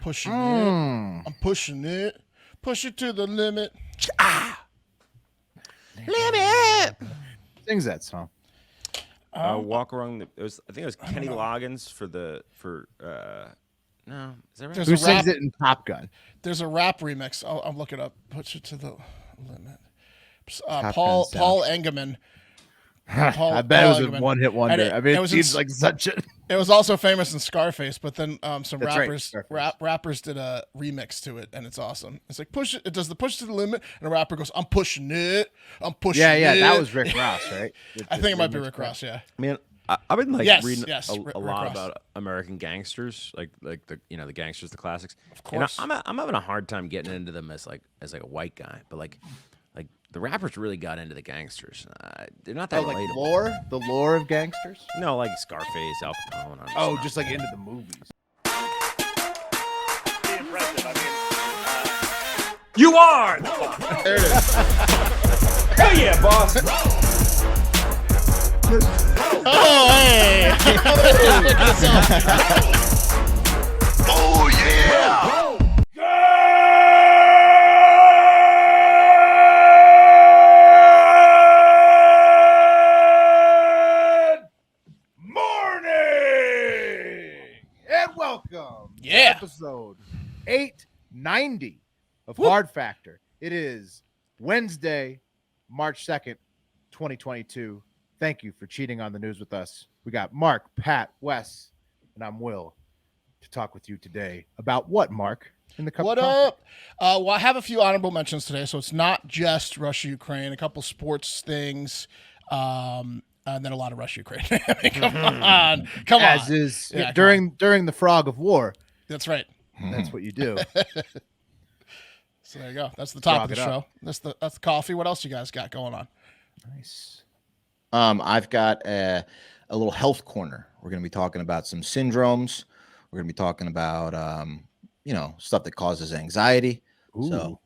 Pushing it. I'm pushing it. Push it to the limit. Limit. Sings that song. Walk around. I think it was Kenny Loggins no, is that right? Who sings it in Top Gun? There's a rap remix. I'll look it up. Push it to the limit. Paul Engelman. I bet it was a one-hit wonder. It seems like such a... It was also famous in Scarface, but then some That's rappers did a remix to it, and it's awesome. It's like push it. It does the push to the limit, and a rapper goes, "I'm pushing it. I'm pushing it." Yeah, that was Rick Ross, right? I think it might be Rick Ross. Yeah. I mean, I've been reading a lot Ross. about American gangsters, like the the gangsters, the classics. Of course. And I'm having a hard time getting into them as a white guy, but like the rappers really got into the gangsters. They're not that relatable. The lore of gangsters? No, like Scarface, Al Capone. Just like into the movies. You are. There it is. Hell yeah, boss. Oh, hey. Oh, yeah. Yeah. Episode 890 of Hard Factor. It is Wednesday, March 2nd, 2022. Thank you for cheating on the news with us. We got Mark, Pat, Wes, and I'm Will to talk with you today about what, Mark? In the cup What up? Well, I have a few honorable mentions today, so it's not just Russia-Ukraine, a couple sports things, and then a lot of Russia-Ukraine. I mean, come on. As is during the frog of war. That's right. That's what you do. So there you go. That's the top of the show. That's the coffee. What else you guys got going on? Nice. I've got a little health corner. We're going to be talking about some syndromes. We're going to be talking about stuff that causes anxiety. Ooh. So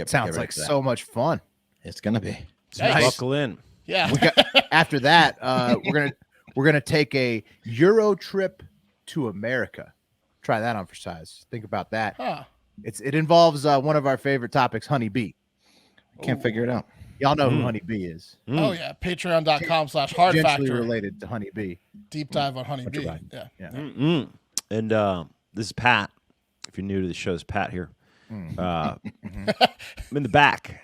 sounds like so much fun. It's going to be. Nice. Buckle in. Yeah. After that, we're gonna take a Euro trip to America. Try that on for size. Think about that. Huh. It involves one of our favorite topics, Honeybee. Can't figure it out. Y'all know who Honeybee is. Oh yeah, patreon.com/hard Tangentially factor. related to Honeybee. Deep dive on Honeybee. Yeah. And this is Pat. If you're new to the show, it's Pat here. I'm in the back,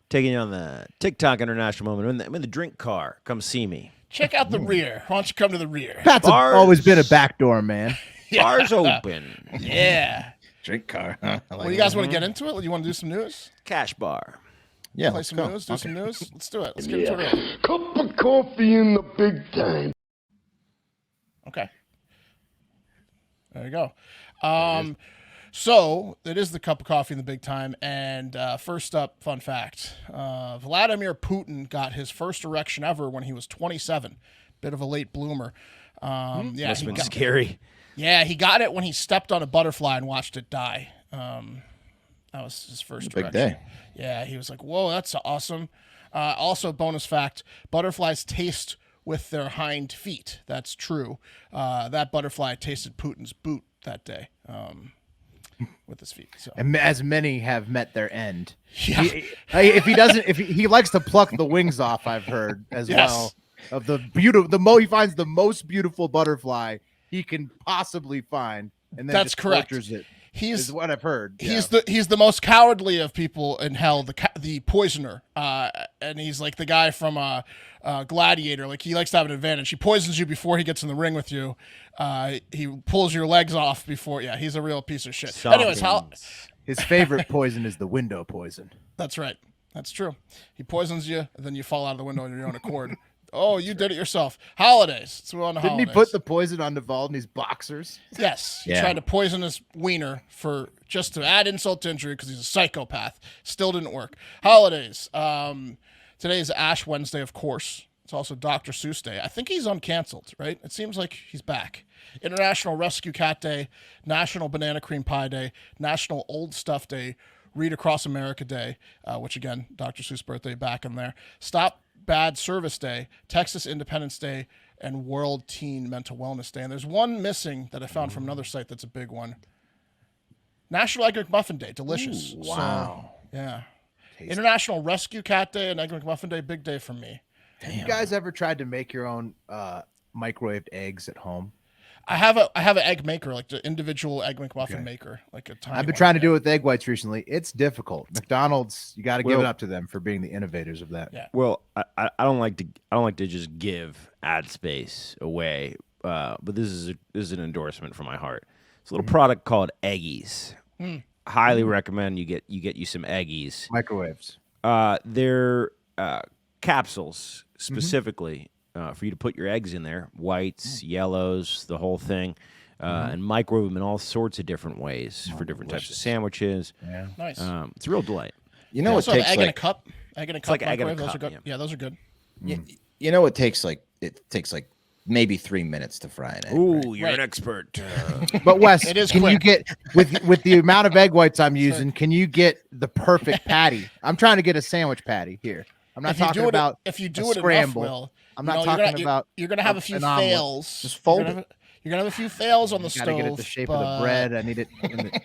taking you on the TikTok international moment. I'm in the drink car. Come see me. Check out the rear. Why don't you come to the rear? Pat's always been a backdoor man. Bars open. Yeah. Drink car. Huh? Well, you guys want to get into it? You want to do some news? Cash bar. Yeah. Play some news. Do some news. Let's do it. Let's get into it. Cup of coffee in the big time. Okay. There you go. So it is the cup of coffee in the big time. And first up, fun fact: Vladimir Putin got his first erection ever when he was 27. Bit of a late bloomer. Yeah, Must have been scary. Yeah, he got it when he stepped on a butterfly and watched it die. That was his first Big erection. day. Yeah, he was like, "Whoa, that's awesome." Also, bonus fact: butterflies taste with their hind feet. That's true. That butterfly tasted Putin's boot that day. With his feet, so. And as many have met their end. Yeah. He likes to pluck the wings off, I've heard as well. Of the beautiful, he finds the most beautiful butterfly he can possibly find, and then that's just correct. tortures it. He's is what I've heard. He's the most cowardly of people in hell, the poisoner, and he's like the guy from Gladiator. Like he likes to have an advantage. He poisons you before he gets in the ring with you. He pulls your legs off before. Yeah, he's a real piece of shit. Anyways, his favorite poison is the window poison. That's right. That's true. He poisons you, and then you fall out of the window on your own accord. Oh, you did it yourself. Holidays. So we're on the Didn't holidays. he put the poison on Naval in his boxers? Yes. He tried to poison his wiener just to add insult to injury because he's a psychopath. Still didn't work. Holidays. Today is Ash Wednesday, of course. It's also Dr. Seuss Day. I think he's uncanceled, right? It seems like he's back. International Rescue Cat Day, National Banana Cream Pie Day, National Old Stuff Day, Read Across America Day, which again, Dr. Seuss' birthday back in there. Stop Bad Service Day, Texas Independence Day, and World Teen Mental Wellness Day. And there's one missing that I found from another site that's a big one. National Egg McMuffin Day. Delicious. Ooh, wow. So, yeah. Tasty. International Rescue Cat Day and Egg McMuffin Day. Big day for me. Have you guys ever tried to make your own microwaved eggs at home? I have an egg maker, like the individual Egg McMuffin maker, like a tiny I've been one. trying to do it with egg whites recently. It's difficult. McDonald's, you got to give it up to them for being the innovators of that. Yeah. Well, I don't like to just give ad space away, but this is an endorsement from my heart. It's a little product called Eggies. Highly recommend you get you some Eggies. Microwaves. They're capsules specifically for you to put your eggs in there, whites, yellows, the whole thing, and microwave them in all sorts of different ways for different types of sandwiches. Yeah. Nice. It's a real delight. You know They what also have takes egg in a like cup. Egg in a cup. like egg in a microwave. Those cup, are good. Yeah, those are good. you know what takes like maybe 3 minutes to fry an egg. Ooh, right? you're an expert. But Wes, It is can you quick. get with the amount of egg whites I'm using? Can you get the perfect patty? I'm trying to get a sandwich patty here. I'm not If you talking do about if you a do it scramble. enough, Will, I'm you not know, talking about You're gonna have a few an omelet. fails. Just fold you're gonna have a few fails on the Got to stove. get it the shape of the but bread. I need it. In the,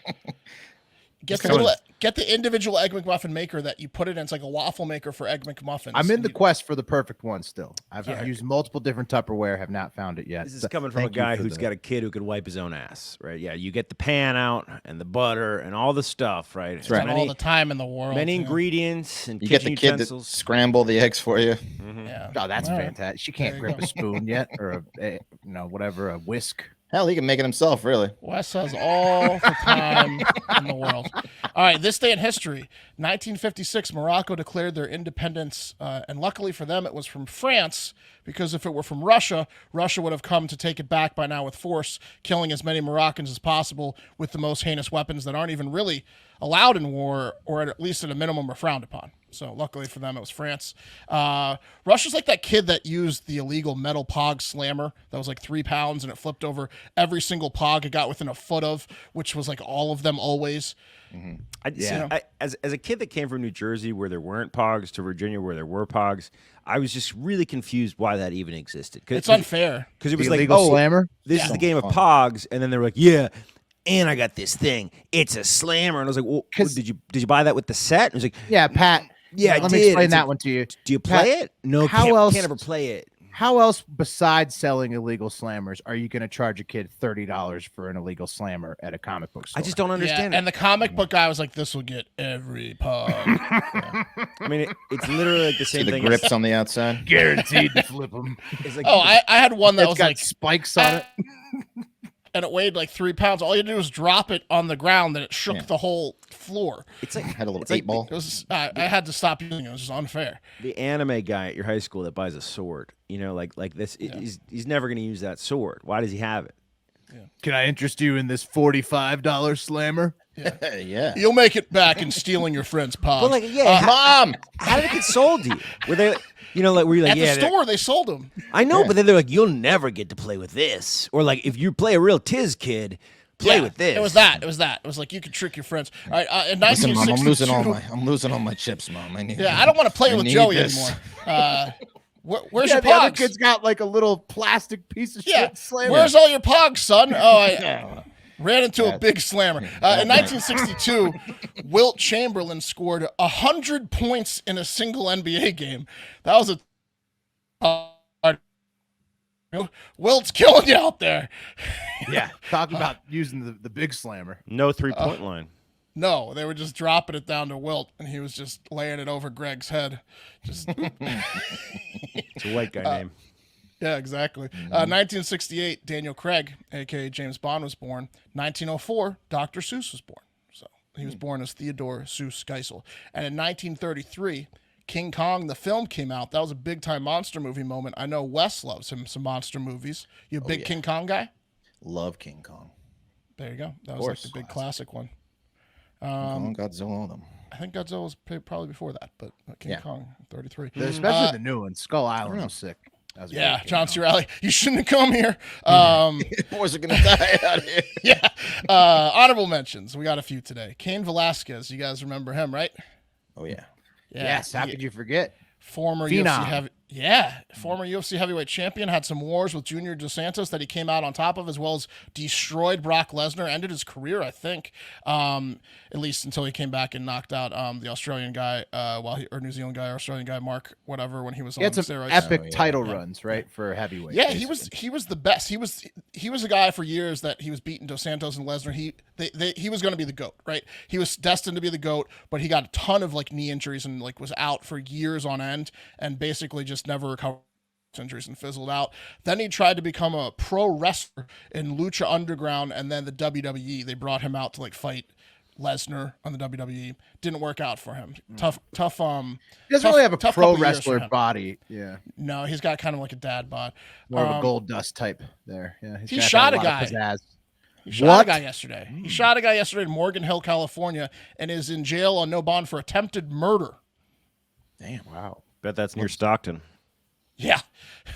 Get the individual Egg McMuffin maker that you put it in. It's like a waffle maker for Egg McMuffins. I'm in the You- quest for the perfect one still. I've Yeah. used multiple different Tupperware, have not found it yet. This is So coming from a thank you guy for who's the- got a kid who could wipe his own ass, right? Yeah, you get the pan out and the butter and all the stuff, right? It's spend right. all Many, the time in the world. many yeah. ingredients and You get the kitchen kid to utensils. scramble the eggs for you. Yeah. Oh, that's All right. fantastic. She can't There you grip go. a spoon yet, or a whisk. Hell, he can make it himself, really. Wes has all the time in the world. All right, this day in history, 1956, Morocco declared their independence, and luckily for them, it was from France, because if it were from Russia, Russia would have come to take it back by now with force, killing as many Moroccans as possible with the most heinous weapons that aren't even really allowed in war, or at least at a minimum are frowned upon. So luckily for them, it was France. Russia's like that kid that used the illegal metal pog slammer that was like 3 pounds and it flipped over every single pog it got within a foot of, which was like all of them always. As a kid that came from New Jersey where there weren't pogs to Virginia where there were pogs, I was just really confused why that even existed. It's unfair. Because it was The like, illegal oh, slammer? this is the game of pogs, and then they were like, yeah, and I got this thing. It's a slammer, and I was like, well, 'Cause- did you buy that with the set? And it was like, Yeah, Pat. yeah, I let me did. explain It's that like, one to you. do you play Pat, it? No, how can't, else- can't ever play it. How else, besides selling illegal slammers, are you going to charge a kid $30 for an illegal slammer at a comic book store? I just don't understand Yeah, it. and the comic book guy was like, "This will get every pug." I mean, it's literally like the See same the thing. grips on the outside. guaranteed to flip them. It's like, Oh, I had one that It's was got like, spikes on it. and it weighed like 3 pounds. All you had to do was drop it on the ground, and it shook Yeah. the whole floor. it's like Had a little it's like eight ball. It was. I had to stop using it. It was just unfair. the anime guy at your high school that buys a sword. You know, like this. He's never going to use that sword. Why does he have it? Can I interest you in this $45 slammer? Yeah. You'll make it back in stealing your friend's pog. But like, yeah, Mom. how did it get sold to you? Were they, you know, like were you like, At yeah, the store, they sold them. I know, Yeah. but then they're like, you'll never get to play with this, or like if you play a real Tiz kid, play with this. It was that. It was that. It was like you could trick your friends. All right. In Listen, Mom, 1962. I'm losing all my chips, Mom. I need. Yeah, I don't want to play I with need Joey this. anymore. Where's Yeah, your the other pogs? kid's got like a little plastic piece of Yeah. shit slammer. Where's all your pogs, son? Oh, I ran into a big slammer. In 1962, Wilt Chamberlain scored 100 points in a single NBA game. That was a Wilt's killing you out there. Yeah, talking about using the big slammer. no 3-point line. No, they were just dropping it down to Wilt, and he was just laying it over Greg's head. Just It's a white guy name. yeah, exactly. 1968, Daniel Craig, aka James Bond, was born. 1904, Dr. Seuss was born. So he was born as Theodore Seuss Geisel. And in 1933, King Kong, the film, came out. That was a big time monster movie moment. I know Wes loves him some monster movies. You a big yeah. King Kong guy? Love King Kong. There you go. That was like course. the big classic one. King Kong, Godzilla, all them. I think Godzilla was probably before that, but King Yeah. Kong, 33. Especially the new one. Skull Island was sick. That was a Yeah, great John game. C. Reilly, you shouldn't have come here. Boys are gonna die out here. Yeah. Honorable mentions. We got a few today. Cain Velasquez. You guys remember him, right? Oh yeah. Yeah. Yes, how he- could you forget? Former Phenom. UFC Yeah, former UFC heavyweight champion, had some wars with Junior Dos Santos that he came out on top of, as well as destroyed Brock Lesnar, ended his career, I think, at least until he came back and knocked out the Australian guy, or New Zealand guy, or Australian guy, Mark, whatever, when he was He on had some steroids. epic title runs, right, for heavyweight. Yeah, basically. he was the best. He was a guy for years that he was beating Dos Santos and Lesnar. He was going to be the GOAT, right? He was destined to be the GOAT, but he got a ton of like knee injuries and like was out for years on end, and basically just never recovered injuries and fizzled out. Then he tried to become a pro wrestler in Lucha Underground, and then the WWE. They brought him out to like fight Lesnar on the WWE. Didn't work out for him. Tough. He doesn't tough- really have a tough pro couple years for wrestler him. body. Yeah, No, he's got kind of like a dad bod. more of a gold dust type there. Yeah, he got shot lot a of pizzazz. He shot What? a guy yesterday. He shot a guy yesterday in Morgan Hill, California, and is in jail on no bond for attempted murder. Damn. Wow. Bet that's near Stockton. Yeah,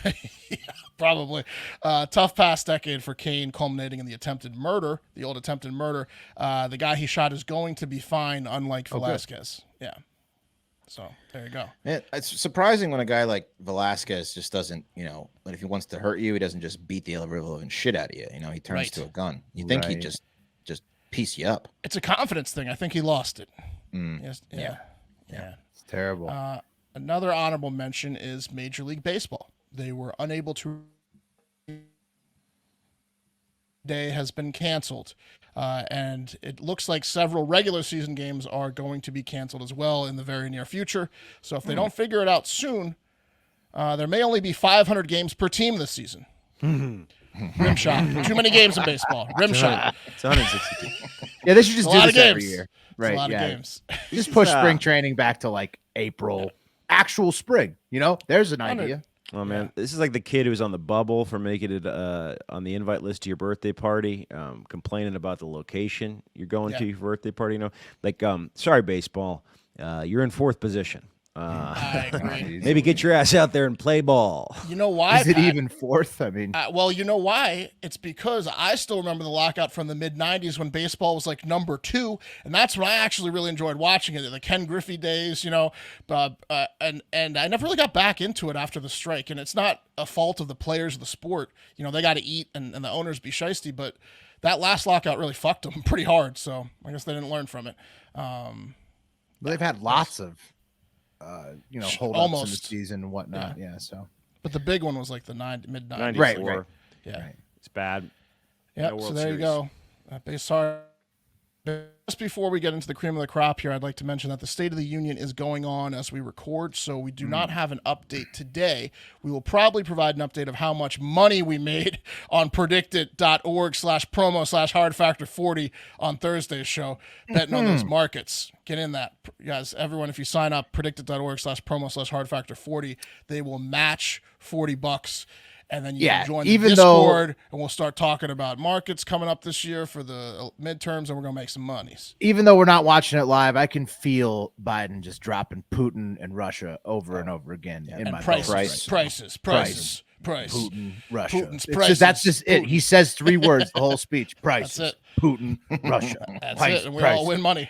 yeah, probably. Tough past decade for Cain, culminating in the attempted murder, the old attempted murder. The guy he shot is going to be fine, unlike Velasquez. Yeah. So there you go. It's surprising when a guy like Velasquez just doesn't, like if he wants to hurt you, he doesn't just beat the living shit out of you. He turns Right. to a gun. You think he'd just piece you up. It's a confidence thing. I think he lost it. Mm. Yes, yeah. It's terrible. Another honorable mention is Major League Baseball. They were unable to. Day has been canceled, and it looks like several regular season games are going to be canceled as well in the very near future. So if they don't figure it out soon, there may only be 500 games per team this season. Rim shot. Too many games in baseball. Rim shot. It's 162. Yeah, they should just a do lot this of every games. year. It's Right. a lot yeah. of games. Just push spring training back to like April. Actual spring. There's an idea. Oh man, this is like the kid who was on the bubble for making it on the invite list to your birthday party, complaining about the location you're going to your birthday party. Sorry, baseball, you're in fourth position. I agree. Maybe get your ass out there and play ball. You know why? Is it Pat? even fourth? I mean, Well, you know why? It's because I still remember the lockout from the mid-'90s when baseball was like number 2, and that's when I actually really enjoyed watching it. The Ken Griffey days, and I never really got back into it after the strike. And it's not a fault of the players of the sport. They got to eat, and the owners be shiesty, but that last lockout really fucked them pretty hard. So I guess they didn't learn from it. they've had lots of, holdups in the Almost. season and whatnot. Yeah. So, But the big one was like the mid-'90s. Right. Yeah. Right. It's bad. Yep. No So World there you Series. go. Sorry. Just before we get into the cream of the crop here, I'd like to mention that the State of the Union is going on as we record, so we do not have an update today. We will probably provide an update of how much money we made on predictit.org/promo/hardfactor40 on Thursday's show, betting on those markets. Get in that. Guys, everyone, if you sign up, predictit.org/promo/hardfactor40, they will match $40. And then you can join the Discord, and we'll start talking about markets coming up this year for the midterms, and we're going to make some monies. Even though we're not watching it live, I can feel Biden just dropping Putin and Russia over and over again in my prices. Price. Putin, Russia. Putin's It's prices. just, that's just it. He says 3 words the whole speech. Prices. That's it. Putin, Russia. That's Price, it, and we price. all win money.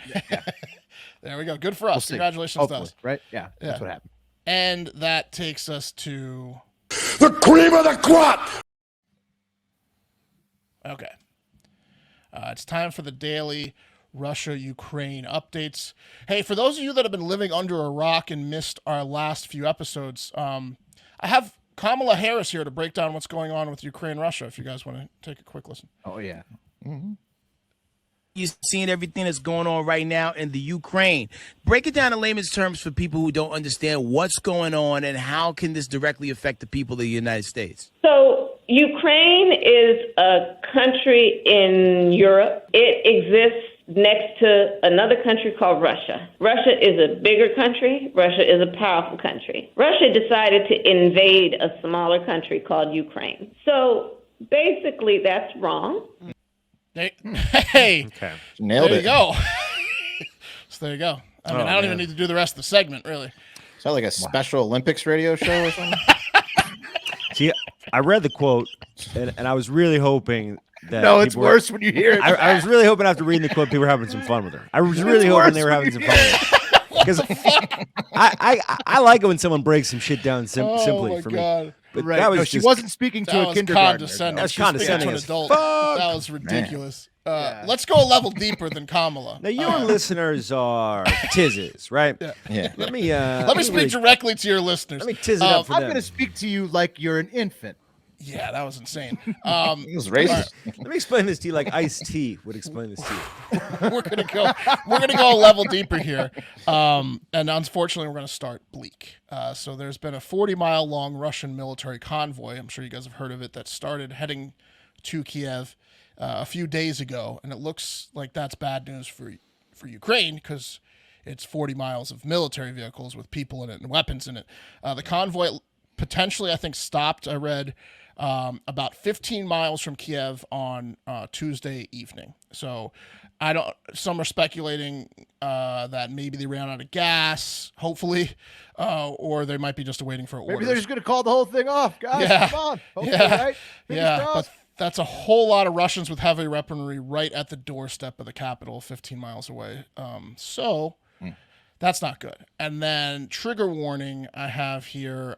There we go. Good for us. We'll see. Congratulations to Hopefully, us. right? Yeah, that's what happened. And that takes us to... The cream of the crop! Okay. It's time for the daily Russia-Ukraine updates. Hey, for those of you that have been living under a rock and missed our last few episodes, I have Kamala Harris here to break down what's going on with Ukraine-Russia, if you guys want to take a quick listen. Oh, yeah. You're seeing everything that's going on right now in the Ukraine. Break it down in layman's terms for people who don't understand what's going on and how can this directly affect the people of the United States. So Ukraine is a country in Europe. It exists next to another country called Russia. Russia is a bigger country. Russia is a powerful country. Russia decided to invade a smaller country called Ukraine. So basically that's wrong. Hey, Okay. Nailed there it. you go. So there you go. I mean, I don't even need to do the rest of the segment, really. Is that like a Special Olympics radio show or something? See, I read the quote, and I was really hoping that. No, it's people were- worse when you hear it. I was really hoping after reading the quote, people were having some fun with her. I was really hoping they were having some fun with her. Because I like it when someone breaks some shit down simply for me. But Right. that was No, she just, wasn't speaking to That a was kindergartner. condescending. That's She's speaking condescending to an as adult. fuck. That was ridiculous. Yeah. Let's go a level deeper than Kamala. Now your listeners are tizzes, right? Yeah. Let me Let me speak directly to your listeners. Let me tiz it up for I'm them. going to speak to you like you're an infant. Yeah, that was insane. He was racist. Let me explain this to you like Ice-T would explain this to you. we're gonna go a level deeper here, and unfortunately, we're gonna start bleak. So there's been a 40-mile long Russian military convoy. I'm sure you guys have heard of it. That started heading to Kiev a few days ago, and it looks like that's bad news for Ukraine because it's 40 miles of military vehicles with people in it and weapons in it. The convoy potentially, I think, stopped. I read. About 15 miles from Kiev on Tuesday evening. So some are speculating that maybe they ran out of gas, hopefully, or they might be just waiting for orders. Maybe they're just going to call the whole thing off, guys. Yeah. Come on. Hopefully, Yeah. right? Fingers Yeah, crossed. but that's a whole lot of Russians with heavy weaponry right at the doorstep of the capital, 15 miles away. That's not good. And then trigger warning I have here,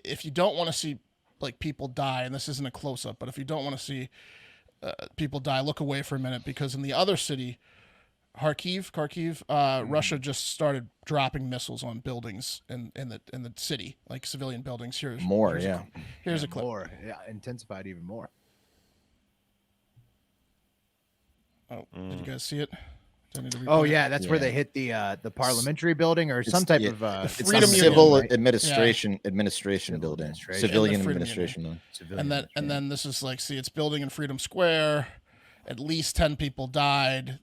if you don't want to see like people die, and this isn't a close-up, but if you don't want to see people die, look away for a minute, because in the other city, Kharkiv, Russia just started dropping missiles on buildings in the city, like civilian buildings. Here's a clip. More. Yeah, intensified even more. Oh, did you guys see it? Do I need to Oh replay it? yeah, that's where they hit the parliamentary building or some type of It's a Freedom Union, civil right? administration Civil building, administration. civilian And the Freedom administration building. And then this is like, see, it's building in Freedom Square. At least 10 people died.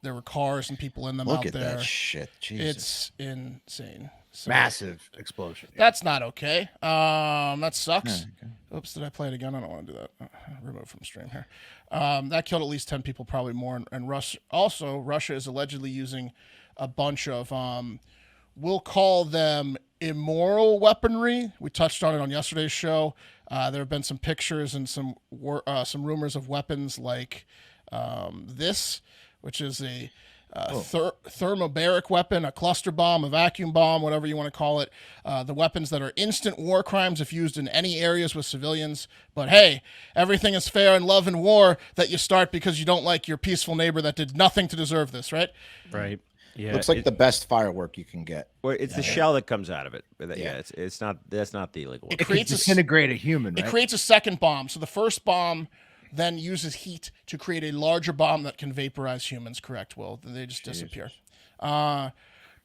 There were cars and people in them Look out at there. that shit. Jesus. It's insane. So massive explosion. that's not okay. That sucks. Oops, did I play it again? I don't want to do that. Remove from stream here. That killed at least 10 people, probably more. And Russia is allegedly using a bunch of, we'll call them immoral weaponry. We touched on it on yesterday's show. There have been some pictures and some rumors of weapons like this, which is a thermobaric weapon, a cluster bomb, a vacuum bomb, whatever you want to call it. The weapons that are instant war crimes if used in any areas with civilians. But hey, everything is fair in love and war that you start because you don't like your peaceful neighbor that did nothing to deserve this, right? Right. Yeah. Looks like the best firework you can get. Well, it's the shell that comes out of it. But it's not. That's not the illegal one. It creates a Disintegrate a human, right? It creates a second bomb. So the first bomb then uses heat to create a larger bomb that can vaporize humans, correct, Will? They just disappear.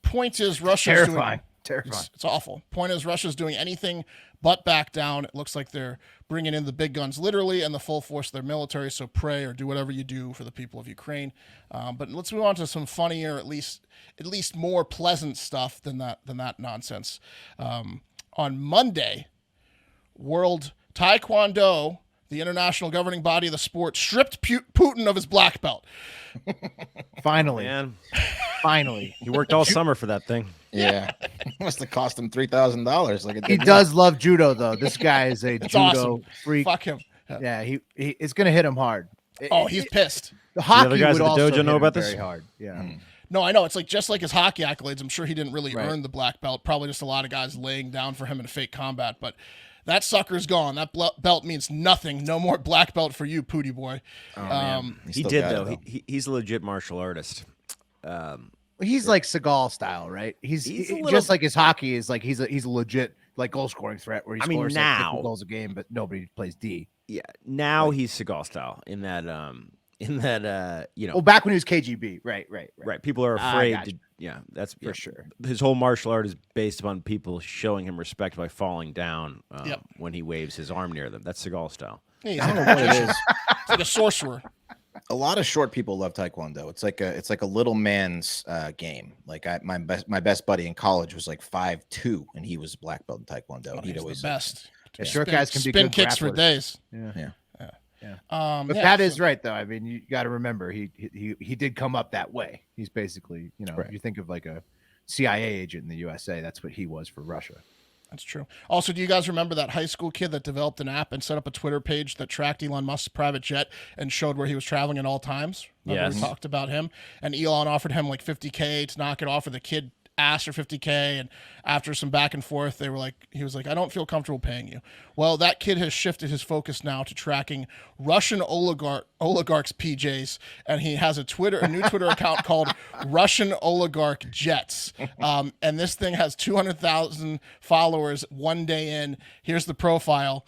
Point is, Russia's Terrifying. doing... It's awful. Point is, Russia's doing anything but back down. It looks like they're bringing in the big guns literally and the full force of their military, so pray or do whatever you do for the people of Ukraine. But let's move on to some funnier, at least more pleasant stuff than that nonsense. On Monday, World Taekwondo, the international governing body of the sport, stripped Putin of his black belt. Finally, Man, finally. he worked all summer for that thing. Yeah. Must have cost him $3,000. Like it He did does love judo, though. This guy is a It's judo awesome. freak. Fuck him. Yeah, he it's gonna hit him hard. He's pissed. The hockey other guys would at the also dojo hit know him about this? very hard. Yeah. No, I know. It's like just like his hockey accolades. I'm sure he didn't really Right. earn the black belt. Probably just a lot of guys laying down for him in fake combat. But that sucker's gone. That belt means nothing. No more black belt for you, Pootie boy. He He still did got it, though. He's a legit martial artist. He's like Seagal style, right? He's a little- just like his hockey is like he's a legit like goal scoring threat where he I mean, scores like now- 50 goals a game, but nobody plays D. Yeah. Now he's Seagal style in that Well, back when he was KGB, right. right. People are I afraid gotcha. to. Yeah, that's For sure. His whole martial art is based upon people showing him respect by falling down Yep. when he waves his arm near them. That's Seagal style. He's I don't like, know what it is. he's like a sorcerer. A lot of short people love Taekwondo. It's like a little man's game. Like my best buddy in college was like 5'2", and he was black belt in Taekwondo. Oh, He'd he's always the best. Yeah, short guys can be spin good kicks for grapplers. days. Yeah. But But that is right, though. I mean, you got to remember he did come up that way. He's basically, Right. you think of like a CIA agent in the USA. That's what he was for Russia. That's true. Also, do you guys remember that high school kid that developed an app and set up a Twitter page that tracked Elon Musk's private jet and showed where he was traveling at all times? Remember Yes. we talked about him, and Elon offered him like $50K to knock it off, or the kid asked for $50K, and after some back and forth, he was like, I don't feel comfortable paying you. Well, that kid has shifted his focus now to tracking Russian oligarchs' PJs, and he has a new Twitter account called Russian Oligarch Jets. And this thing has 200,000 followers one day in. Here's the profile.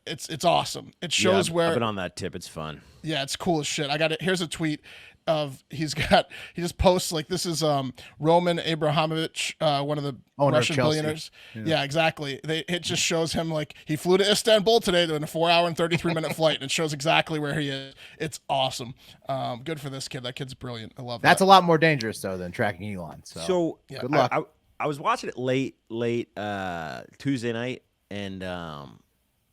It's awesome. It shows I've where been on that tip. It's fun. Yeah, it's cool as shit. I got it. Here's a tweet of he just posts like, this is Roman Abramovich, one of the Owner of Russian Chelsea. billionaires. Yeah, exactly. It just shows him like he flew to Istanbul today in a 4-hour and 33-minute flight, and it shows exactly where he is. It's awesome. Good for this kid. That kid's brilliant. I love that. That's a lot more dangerous though than tracking Elon. So, good luck. I was watching it late Tuesday night, and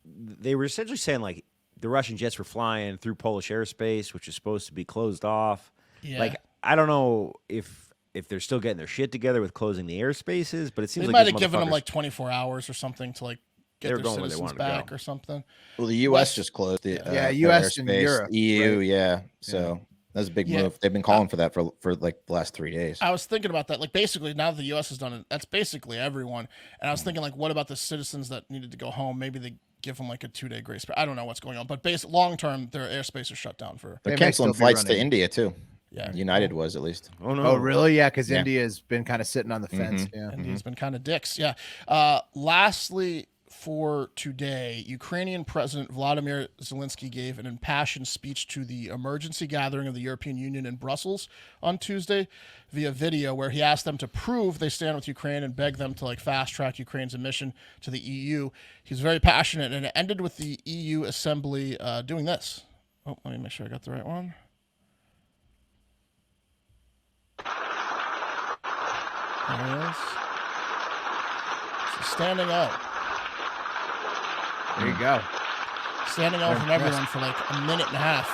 they were essentially saying like the Russian jets were flying through Polish airspace, which is supposed to be closed off. Yeah. Like, I don't know if they're still getting their shit together with closing the airspaces, but it seems they like might have given them like 24 hours or something to like get They're their going where they citizens wanted to back go. or something. Well, the U.S. just closed the U.S. and airspace, Europe, EU, right? yeah. So that's a big Yeah. move. They've been calling for that for like the last 3 days. I was thinking about that. Like, basically, now that the U.S. has done it, that's basically everyone. And I was thinking, like, what about the citizens that needed to go home? Maybe they give them like a 2-day grace. But I don't know what's going on. But long term, their airspace is shut down for. They're They may canceling still be flights to running. India too. Yeah. United was at least. Oh no! Oh, really? Yeah, because Yeah. India has been kind of sitting on the fence. Yeah. And he's been kind of dicks. Yeah. Lastly, for today, Ukrainian President Vladimir Zelenskyy gave an impassioned speech to the emergency gathering of the European Union in Brussels on Tuesday via video, where he asked them to prove they stand with Ukraine and beg them to like fast track Ukraine's admission to the EU. He's very passionate, and it ended with the EU Assembly doing this. Oh, let me make sure I got the right one. There he is. So standing out. There you go. Standing out from everyone for like a minute and a half.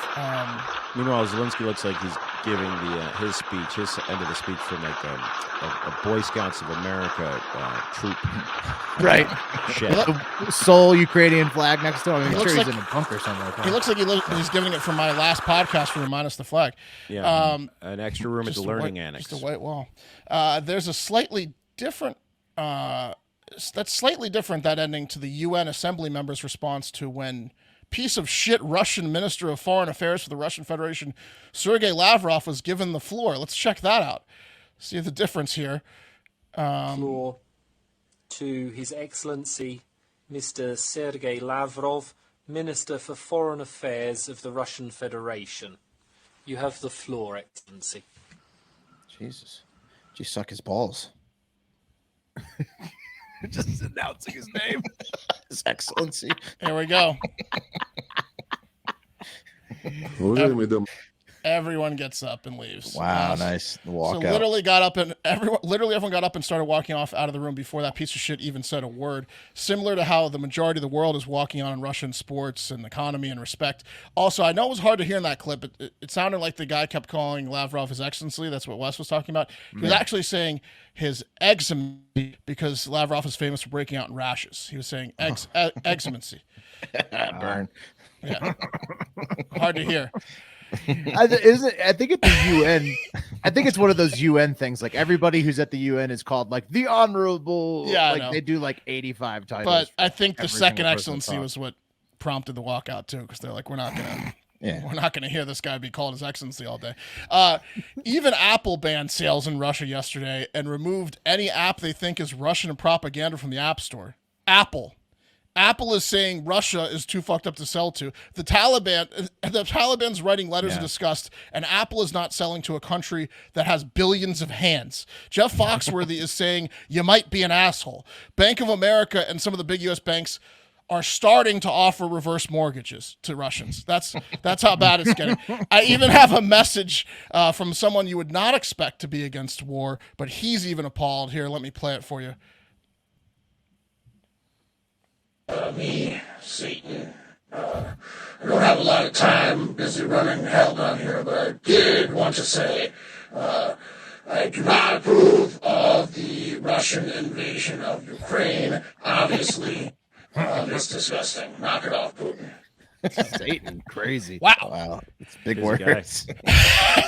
Meanwhile, Zelenskyy looks like he's giving his speech, his end of the speech from like a Boy Scouts of America troop. Right. Shit. The sole Ukrainian flag next to him. I'm He sure looks he's like- in a bunker somewhere. He looks like he's giving it from my last podcast room minus the flag. Yeah. An extra room at the Just a learning white- annex. Just a white wall. There's a slightly different. That's slightly different, that ending, to the UN Assembly members' response to when piece of shit Russian Minister of Foreign Affairs for the Russian Federation, Sergei Lavrov, was given the floor. Let's check that out. See the difference here. Floor to His Excellency Mr. Sergei Lavrov, Minister for Foreign Affairs of the Russian Federation. You have the floor, Excellency. Jesus. Did you suck his balls? Just announcing his name. His Excellency. Here we go. Everyone gets up and leaves. Wow, nice. The So walkout. literally everyone got up and started walking off out of the room before that piece of shit even said a word. Similar to how the majority of the world is walking on in Russian sports and economy and respect. Also, I know it was hard to hear in that clip. It sounded like the guy kept calling Lavrov his excellency. That's what Wes was talking about. He was actually saying his excellency because Lavrov is famous for breaking out in rashes. He was saying excellency. Burn. Yeah. Hard to hear. I think at the UN, I think it's one of those UN things. Like everybody who's at the UN is called like the honorable. Yeah, I like know. they do like 85 titles. But I think the every second single person excellency talk. was what prompted the walkout too, because they're like, we're not gonna hear this guy be called his excellency all day. Even Apple banned sales in Russia yesterday and removed any app they think is Russian propaganda from the App Store. Apple is saying Russia is too fucked up to sell to. The Taliban's writing letters of disgust, and Apple is not selling to a country that has billions of hands. Jeff Foxworthy is saying you might be an asshole. Bank of America and some of the big U.S. banks are starting to offer reverse mortgages to Russians. That's how bad it's getting. I even have a message from someone you would not expect to be against war, but he's even appalled. Here, let me play it for you. Satan. I don't have a lot of time, busy running hell down here, but I did want to say I do not approve of the Russian invasion of Ukraine. Obviously, it's disgusting. Knock it off, Putin. Satan, crazy. Wow. Wow, it's big Here's a guy. words.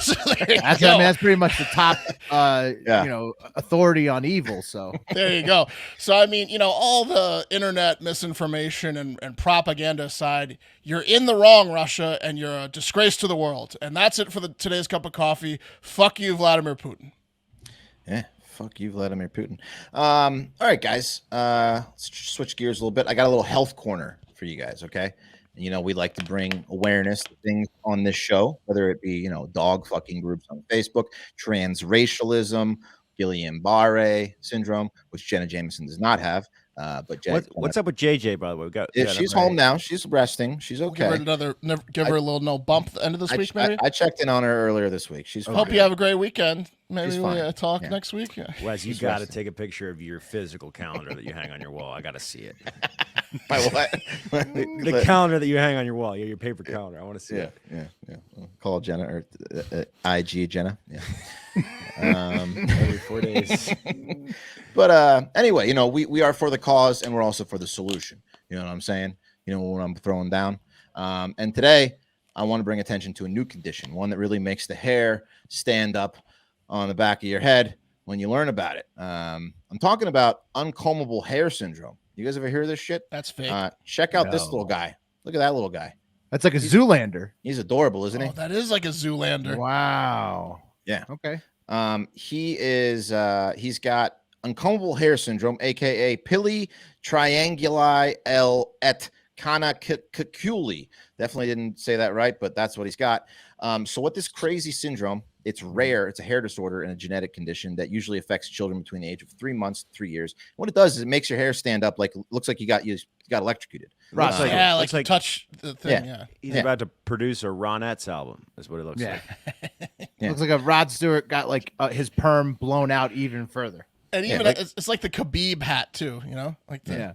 So there you That's, go. I mean, that's pretty much the top, Yeah. authority on evil. So There you go. So, I mean, all the internet misinformation and propaganda aside, you're in the wrong, Russia, and you're a disgrace to the world. And that's it for today's cup of coffee. Fuck you, Vladimir Putin. Yeah, fuck you, Vladimir Putin. All right, guys. Let's switch gears a little bit. I got a little health corner for you guys, okay? We like to bring awareness to things on this show, whether it be, dog fucking groups on Facebook, transracialism, Guillain-Barré syndrome, which Jenna Jameson does not have. But What's up with JJ, by the way? She's home now. She's resting. She's Give okay. her give her a little no bump at the end of this week, maybe. I checked in on her earlier this week. She's fine. Hope you have a great weekend. Maybe She's we fine. talk Yeah. next week. Yeah. Wes, you She's got to resting. take a picture of your physical calendar that you hang on your wall. I got to see it. My what? The calendar that you hang on your wall. Yeah, your paper calendar. I want to see Yeah, it. yeah. Call Jenna or IG Jenna. Yeah. Every 4 days. But anyway, we are for the cause and we're also for the solution. You know what I'm saying? What I'm throwing down. And today I want to bring attention to a new condition, one that really makes the hair stand up on the back of your head when you learn about it. I'm talking about uncombable hair syndrome. You guys ever hear of this shit? That's fake. Check out this No. little guy. Look at that little guy. that's like a Zoolander. He's adorable, isn't he? Oh, that is like a Zoolander. Wow. Yeah. Okay. He's got uncombable hair syndrome, aka pili trianguli L et canaculi. Definitely didn't say that right, but that's what he's got. So what this crazy syndrome, it's rare. It's a hair disorder and a genetic condition that usually affects children between the age of 3 months to 3 years. What it does is it makes your hair stand up like looks like you got electrocuted. Right, Uh, Yeah, like, looks like touch the thing. Yeah. he's Yeah. about to produce a Ronettes album. Is what it looks Yeah. like. Yeah. Looks like a Rod Stewart got like his perm blown out even further. And even like- it's like the Khabib hat too. Like the, Yeah.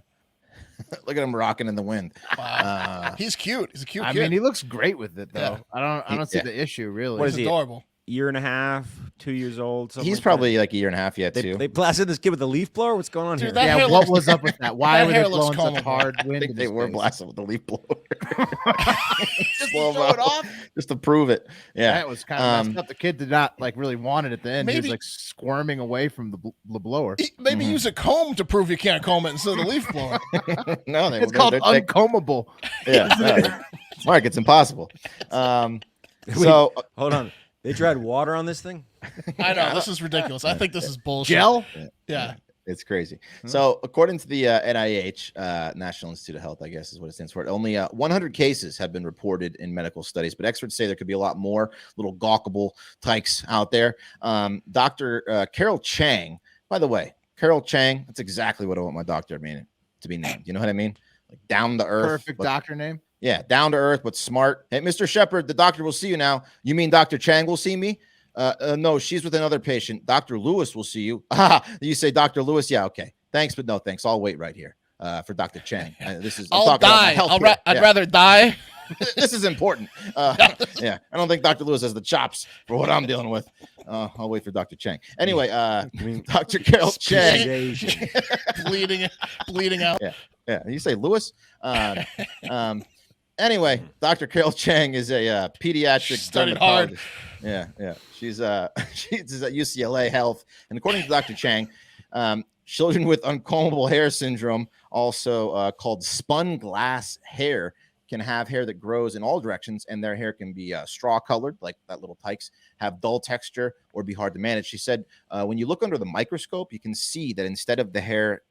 Look at him rocking in the wind. Wow. He's cute. He's a cute I kid. mean, he looks great with it though. Yeah. I don't see Yeah. the issue really. What He's is he? adorable. Year and a half, 2 years old. Something He's like probably like a year and a half yet that. too. They blasted this kid with a leaf blower. What's going on Dude, here? that Yeah, hair what looks- was up with that? Why that were hair they looks blowing such combable. hard I wind? think in they his were face? blasted with the leaf blower. Just to Slow show it mo. off. Just to prove it. Yeah. That was kind of messed up. The kid did not like really want it at the end. He Maybe- was like squirming away from the blower. Maybe use a comb to prove you can't comb it instead of the leaf blower. No, they It's called they- uncombable. Yeah, no, Mark, it's impossible. So Hold on. They tried water on this thing. I know this is ridiculous. I think this is bullshit. Gel? Yeah. it's crazy. So according to the NIH, National Institute of Health, I guess is what it stands for, only 100 cases have been reported in medical studies, but experts say there could be a lot more little gawkable tykes out there. Dr. Carol Chang, by the way, Carol Chang, that's exactly what I want my doctor to be named. You know what I mean? Like down to earth. Perfect but- doctor name. Yeah, down to earth, but smart. Hey, Mr. Shepard, the doctor will see you now. You mean Dr. Chang will see me? No, she's with another patient. Dr. Lewis will see you. You say Dr. Lewis? Yeah, okay. Thanks, but no thanks. I'll wait right here for Dr. Chang. This is. I'm I'll talking about my die. health here. I'd Yeah. rather die. This is important. Yeah, I don't think Dr. Lewis has the chops for what I'm dealing with. I'll wait for Dr. Chang. Anyway, Dr. Carol Chang. Asian. bleeding out. Yeah, you say Lewis. Anyway, Dr. Carol Chang is a pediatric Studied hard. dermatologist. Yeah. She's at UCLA Health, and according to Dr. Chang, children with uncombable hair syndrome, also called spun glass hair, can have hair that grows in all directions, and their hair can be straw colored, like that little tykes, have dull texture, or be hard to manage. She said, when you look under the microscope, you can see that instead of the hair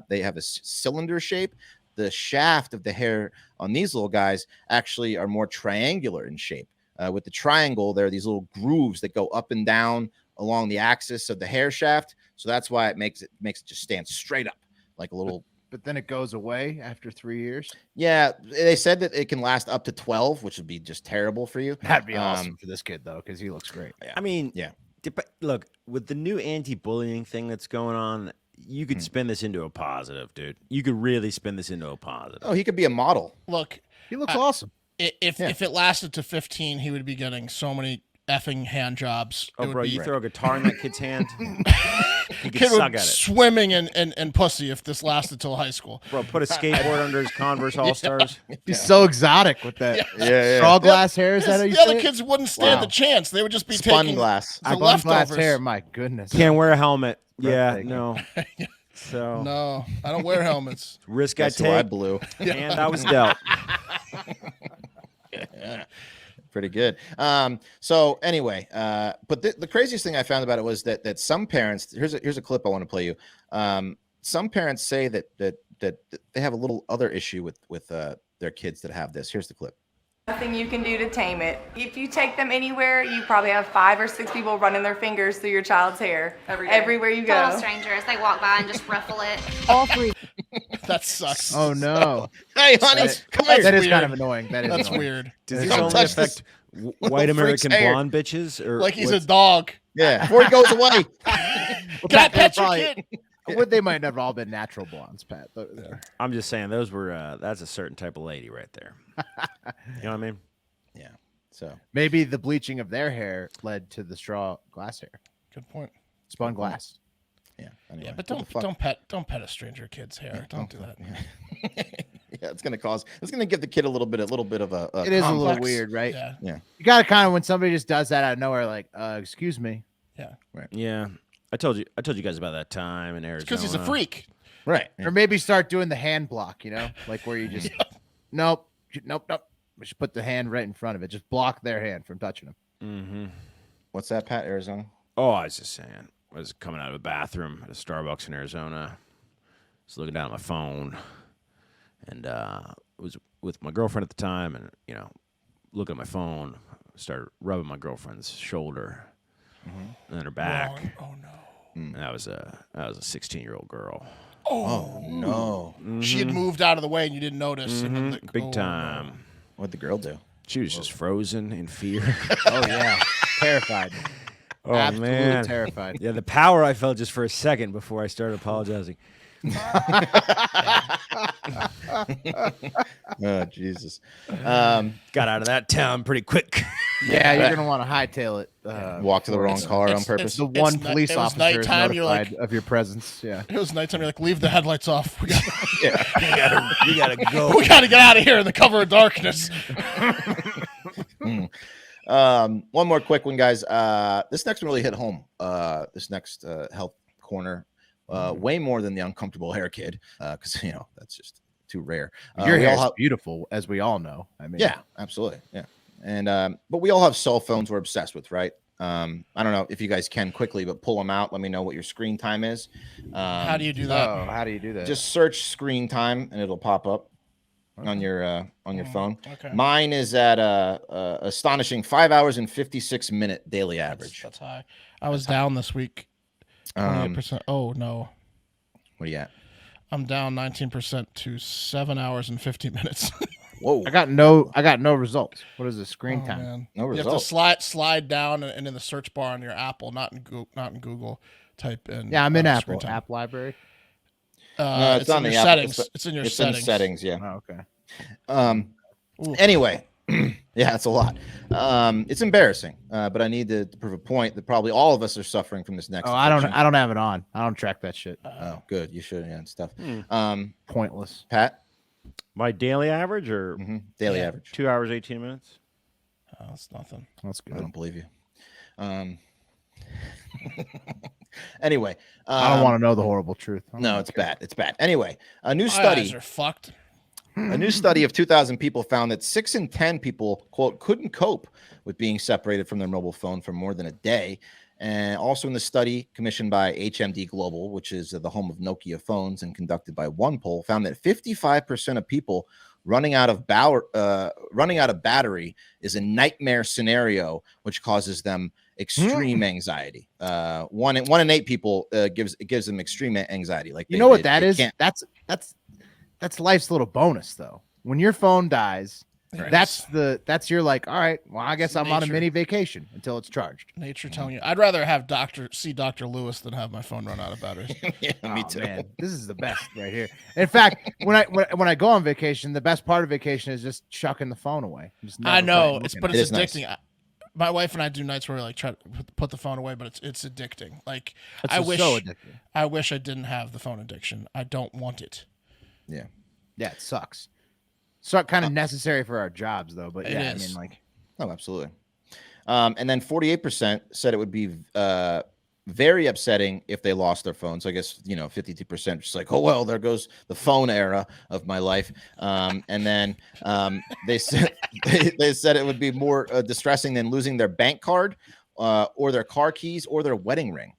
they have a cylinder shape. The shaft of the hair on these little guys actually are more triangular in shape. With the triangle, there are these little grooves that go up and down along the axis of the hair shaft. So that's why it makes it just stand straight up like a little. But then it goes away after 3 years. Yeah, they said that it can last up to 12, which would be just terrible for you. That'd be awesome for this kid though, because he looks great. I mean, Yeah. Look, with the new anti-bullying thing that's going on, you could spin this into a positive, dude. You could really spin this into a positive. Oh, he could be a model. Look, He looks awesome. if it lasted to 15, he would be getting so many effing hand jobs. Oh, It would bro, be- you throw a guitar in that kid's hand. He could Kid suck would at it. swimming in pussy if this lasted till high school. Bro, put a skateboard under his Converse All Stars. He's so exotic with that Yeah. straw glass hair. Is that how you The say other it? kids wouldn't stand the chance. They would just be Spun taking glass. the Spun glass leftovers. hair. My goodness. Can't wear a helmet. Yeah, Breathtaking. no. So No, I don't wear helmets. risk I That's who I take, blew. and I was dealt. Pretty good. So anyway, but the craziest thing I found about it was that some parents, here's a clip I want to play you. Some parents say that they have a little other issue with their kids that have this. Here's the clip. Nothing you can do to tame it. If you take them anywhere, you probably have 5 or 6 people running their fingers through your child's hair everywhere you go. Total strangers. They walk by and just ruffle it. All three. That sucks. Oh no. Hey, honey, come here. That is weird. kind of annoying. That is That's annoying. weird. Does this Don't only touch affect little white freak's American hair. blonde bitches? Or Like he's a what's- dog. Yeah, before he goes away. Can I pet your kid? Well, they might have all been natural blondes, Pat. I'm just saying those were that's a certain type of lady right there. You know what I mean? Yeah. So Maybe the bleaching of their hair led to the straw glass hair. Good point. Spun glass. yeah. Anyway, Yeah, but what the fuck? don't pet a stranger kid's hair. Don't do that. Yeah, it's gonna give the kid a little bit of a It is a little complex. weird, right? Yeah. You gotta kind of when somebody just does that out of nowhere, like, excuse me. Yeah. I told you guys about that time in Arizona. Because he's a freak. right. Or maybe start doing the hand block, like where you just nope. We should put the hand right in front of it. Just block their hand from touching them. Mm-hmm. What's that, Pat? Arizona? Oh, I was just saying. I was coming out of a bathroom at a Starbucks in Arizona. I was looking down at my phone, and was with my girlfriend at the time, and looking at my phone, started rubbing my girlfriend's shoulder, and then her back. Oh no. And that was a 16-year-old girl. Oh no! She had moved out of the way and you didn't notice. And then Big oh, time. What'd the girl do? She was just frozen in fear. Oh yeah, terrified. Oh Absolutely man, terrified. Yeah, the power I felt just for a second before I started apologizing. Oh Jesus! Got out of that town pretty quick. Yeah, you're gonna want to hightail it. Walk to the wrong car on it's- purpose. The one It's ni- police it was officer is nighttime, you're notified like- of your presence. Yeah. It was nighttime. You're like, leave the headlights off. We got, You gotta go. we got to get out of here in the cover of darkness. One more quick one, guys. This next one really hit home. This next health corner, way more than the uncomfortable hair kid, because that's just too rare. Your we hair all is have- beautiful, as we all know. I mean, Yeah, absolutely. Yeah. And but we all have cell phones we're obsessed with, right? I don't know if you guys can quickly, but pull them out. Let me know what your screen time is. How do you do that? Oh, how do you do that? Just search screen time and it'll pop up on your phone. Okay. Mine is at astonishing 5 hours and 56-minute daily average. That's high. I was down this week. 28%. Oh no. What are you at? I'm down 19% to 7 hours and 50 minutes. Whoa. I got no results. What is the screen Oh, time? man. No You have to results. slide down and in the search bar on your Apple, not in Google. Type in. Yeah, I'm in screen Apple time. app library. No, It's in the your Apple. settings. It's in your settings. In settings, yeah. Oh, okay. Anyway, yeah, it's a lot. It's embarrassing, but I need to prove a point that probably all of us are suffering from this next. Oh, I don't affliction. have it on. I don't track that shit. Oh, good. You should, yeah, and stuff. Pointless. Pat, My daily average or daily average. 2 hours 18 minutes? Oh, that's nothing. That's I good. don't believe you. Anyway, I don't want to know the horrible truth. No, it's bad. It's bad. Anyway, a new My study. eyes are fucked. A new study of 2,000 people found that 6 in 10 people, quote, couldn't cope with being separated from their mobile phone for more than a day. And also in the study commissioned by HMD Global, which is the home of Nokia phones and conducted by OnePoll, found that 55% of people running out of battery is a nightmare scenario, which causes them extreme anxiety. 1 in 8 people gives them extreme anxiety. Like You know what that is? That's life's little bonus though. When your phone dies, that's your like, all right, well, I guess I'm on a nature. mini vacation until it's charged. Nature telling you. I'd rather have see Dr. Lewis than have my phone run out of batteries. Yeah, me Oh, too. man, this is the best right here. In fact, when I go on vacation, the best part of vacation is just chucking the phone away. Just I never know fucking it's looking but at it's It is nice. addicting. My wife and I do nights where we like try to put the phone away, but it's addicting. Like It's I so wish addicting. I wish I didn't have the phone addiction. I don't want it. Yeah. Yeah, it sucks. So kind of necessary for our jobs, though. But It yeah, is. I mean, like, Oh, absolutely. And then 48% said it would be very upsetting if they lost their phones. I guess 52% just like, oh well, there goes the phone era of my life. And then they said they said it would be more distressing than losing their bank card or their car keys or their wedding ring.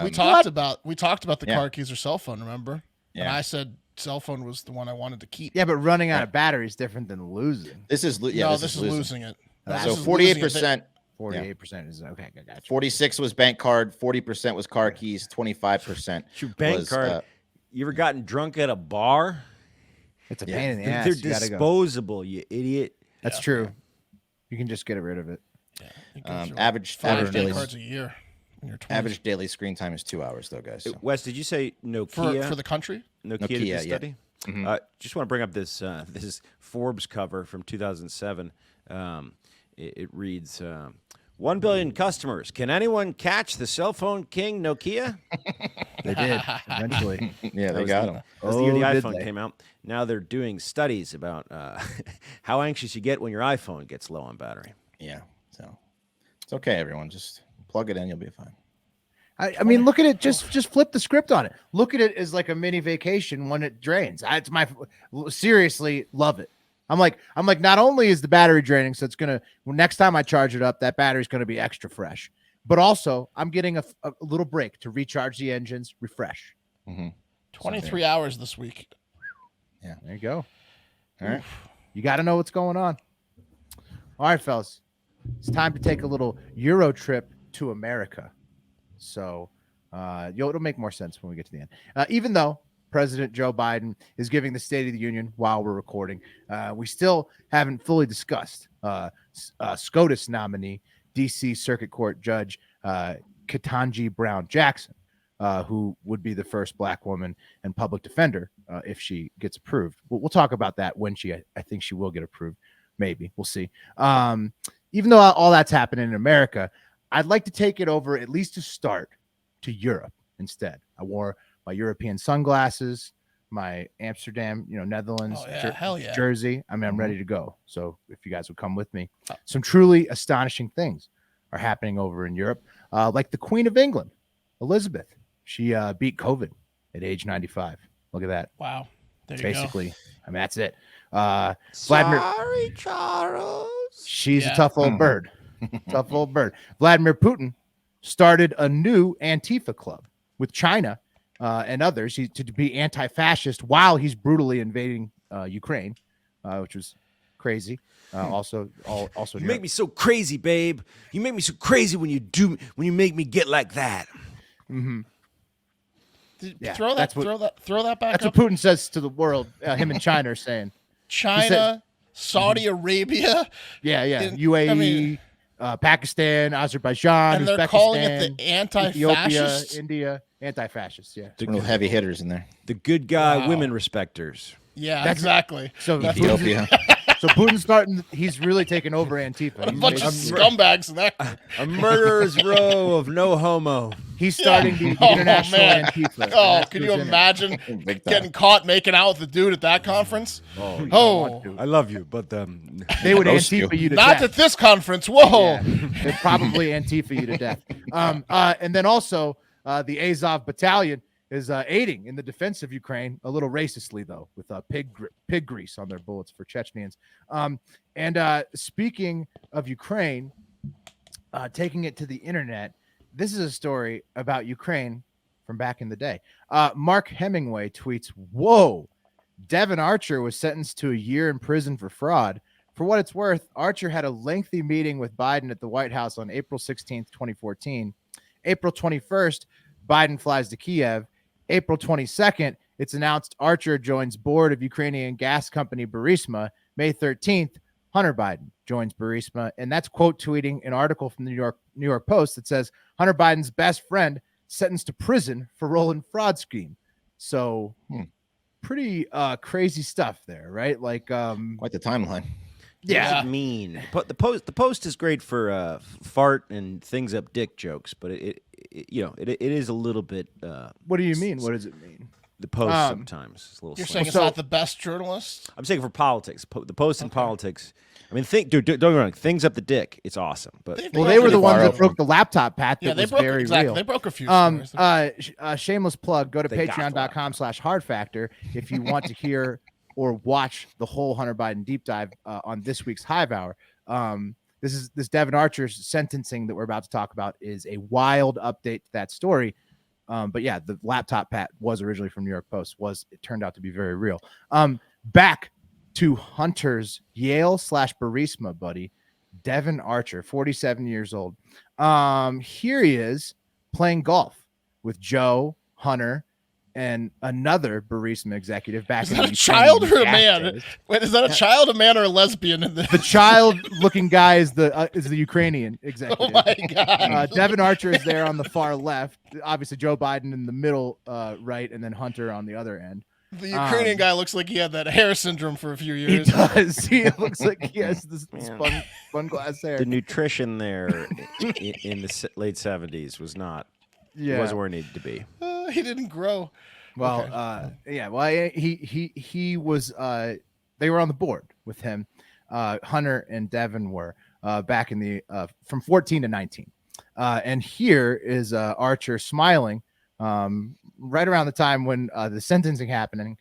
We talked about the Yeah. car keys or cell phone. Remember? And Yeah. I said cell phone was the one I wanted to keep. yeah, but running out of battery is different than losing. This is No, this is losing it. So This is 48%. 48% is okay. I got you. 46 was bank card, 40% was car keys, 25% Your bank was, card. You ever gotten drunk at a bar? It's a Yeah. pain in the ass. They're You gotta go. disposable, you idiot. That's true. You can just get rid of it. You go through average 5 bank daily cards a year in your 20s. average daily screen time is 2 hours though, guys. So. Wes, did you say Nokia? for the country. Nokia, Nokia, did yeah. this study? Mhm. Just want to bring up this Forbes cover from 2007. It reads, 1 billion customers. Can anyone catch the cell phone king Nokia? They did eventually. Yeah, they was got the- them. That was the year the Oh, did iPhone they? came out. Now they're doing studies about how anxious you get when your iPhone gets low on battery. Yeah, so it's okay, everyone. Just plug it in, you'll be fine. I mean, look at it. Just flip the script on it. Look at it as like a mini vacation when it drains. It's my seriously love it. I'm like, not only is the battery draining, so it's gonna next time I charge it up, that battery's gonna be extra fresh. But also, I'm getting a little break to recharge the engines, refresh. 23 hours this week. There you go. All right. You got to know what's going on. All right, fellas, it's time to take a little Euro trip to America. So it'll make more sense when we get to the end. Even though President Joe Biden is giving the State of the Union while we're recording, we still haven't fully discussed SCOTUS nominee, D.C. Circuit Court Judge Ketanji Brown Jackson, who would be the first Black woman and public defender if she gets approved. We'll talk about that when I think she will get approved. Maybe. We'll see. Even though all that's happening in America, I'd like to take it over, at least to start, to Europe instead. I wore my European sunglasses, my Amsterdam, Netherlands, hell yeah. jersey. I mean, I'm ready to go. So if you guys would come with me, some truly astonishing things are happening over in Europe. Like the Queen of England, Elizabeth. She beat COVID at age 95. Look at that. Wow. There you Basically, I mean, that's it. Vladimir, Sorry, Charles. she's Yeah. a tough old bird. Tough old bird. Vladimir Putin started a new Antifa club with China and others to be anti-fascist while he's brutally invading Ukraine, which was crazy. Also You make me so crazy, babe. You make me so crazy when you make me get like that. Yeah, Throw that's that back That's up. what Putin says to the world. Him and China are saying. China, Saudi Arabia, Yeah, In- UAE, I mean- Pakistan, Azerbaijan, and they're Uzbekistan, calling it the Ethiopia, anti-fascists. India, anti-fascists. Yeah. Real heavy hitters in there. The good guy Wow. women respecters. Yeah, That's- exactly. So Ethiopia. So Putin's starting. He's really taking over Antifa. A He's bunch of basically- scumbags in that. A murderer's row of no homo. He's starting the Oh, international man. Antifa. and Oh, that's can who's you in it. imagine Big time. getting caught making out with the dude at that conference? You don't Oh, want to. I love you, but They would Roast you. Antifa you to not death. at this conference. Whoa. Yeah, they'd probably Antifa you to death. And then also the Azov Battalion is aiding in the defense of Ukraine, a little racistly though, with pig grease on their bullets for Chechens. And speaking of Ukraine, taking it to the internet, this is a story about Ukraine from back in the day. Mark Hemingway tweets, "Whoa, Devon Archer was sentenced to a year in prison for fraud. For what it's worth, Archer had a lengthy meeting with Biden at the White House on April 16th, 2014. April 21st, Biden flies to Kiev. April 22nd, it's announced Archer joins board of Ukrainian gas company Burisma. May 13th, Hunter Biden joins Burisma." And that's quote tweeting an article from the New York Post that says Hunter Biden's best friend sentenced to prison for role in fraud scheme. So pretty crazy stuff there, right? Like Quite the timeline. What does it mean? The post is great for fart and things up dick jokes, but it is a little bit. What do you mean? What does it mean? The post sometimes is a little. You're slang. saying it's not the best journalist? I'm saying for politics, the post in politics. I mean, dude, don't get me wrong. Things up the dick, it's awesome. But they were the ones that broke the laptop, Pat. That was very real. They broke a few stories. Shameless plug. Go to patreon.com/hardfactor if you want to hear or watch the whole Hunter Biden deep dive on this week's Hive Hour. This Devon Archer's sentencing that we're about to talk about is a wild update to that story. But yeah, the laptop, Pat, was originally from New York Post. It turned out to be very real. Back to Hunter's Yale/Burisma buddy, Devon Archer, 47 years old. Here he is playing golf with Joe, Hunter, and another Burisma executive back in the a child or a man? Wait, is that a child, a man, or a lesbian in this? The child-looking guy is the Ukrainian executive. Oh my God! Devon Archer is there on the far left. Obviously, Joe Biden in the middle right, and then Hunter on the other end. The Ukrainian guy looks like he had that hair syndrome for a few years. He does. He looks like he has this spun glass hair. The nutrition there in the late 70s was not. Yeah, wasn't where it needed to be. He didn't grow. Well, okay. Well, he was. They were on the board with him. Hunter and Devon were back in the from 14 to 19, and here is Archer smiling right around the time when the sentencing happened,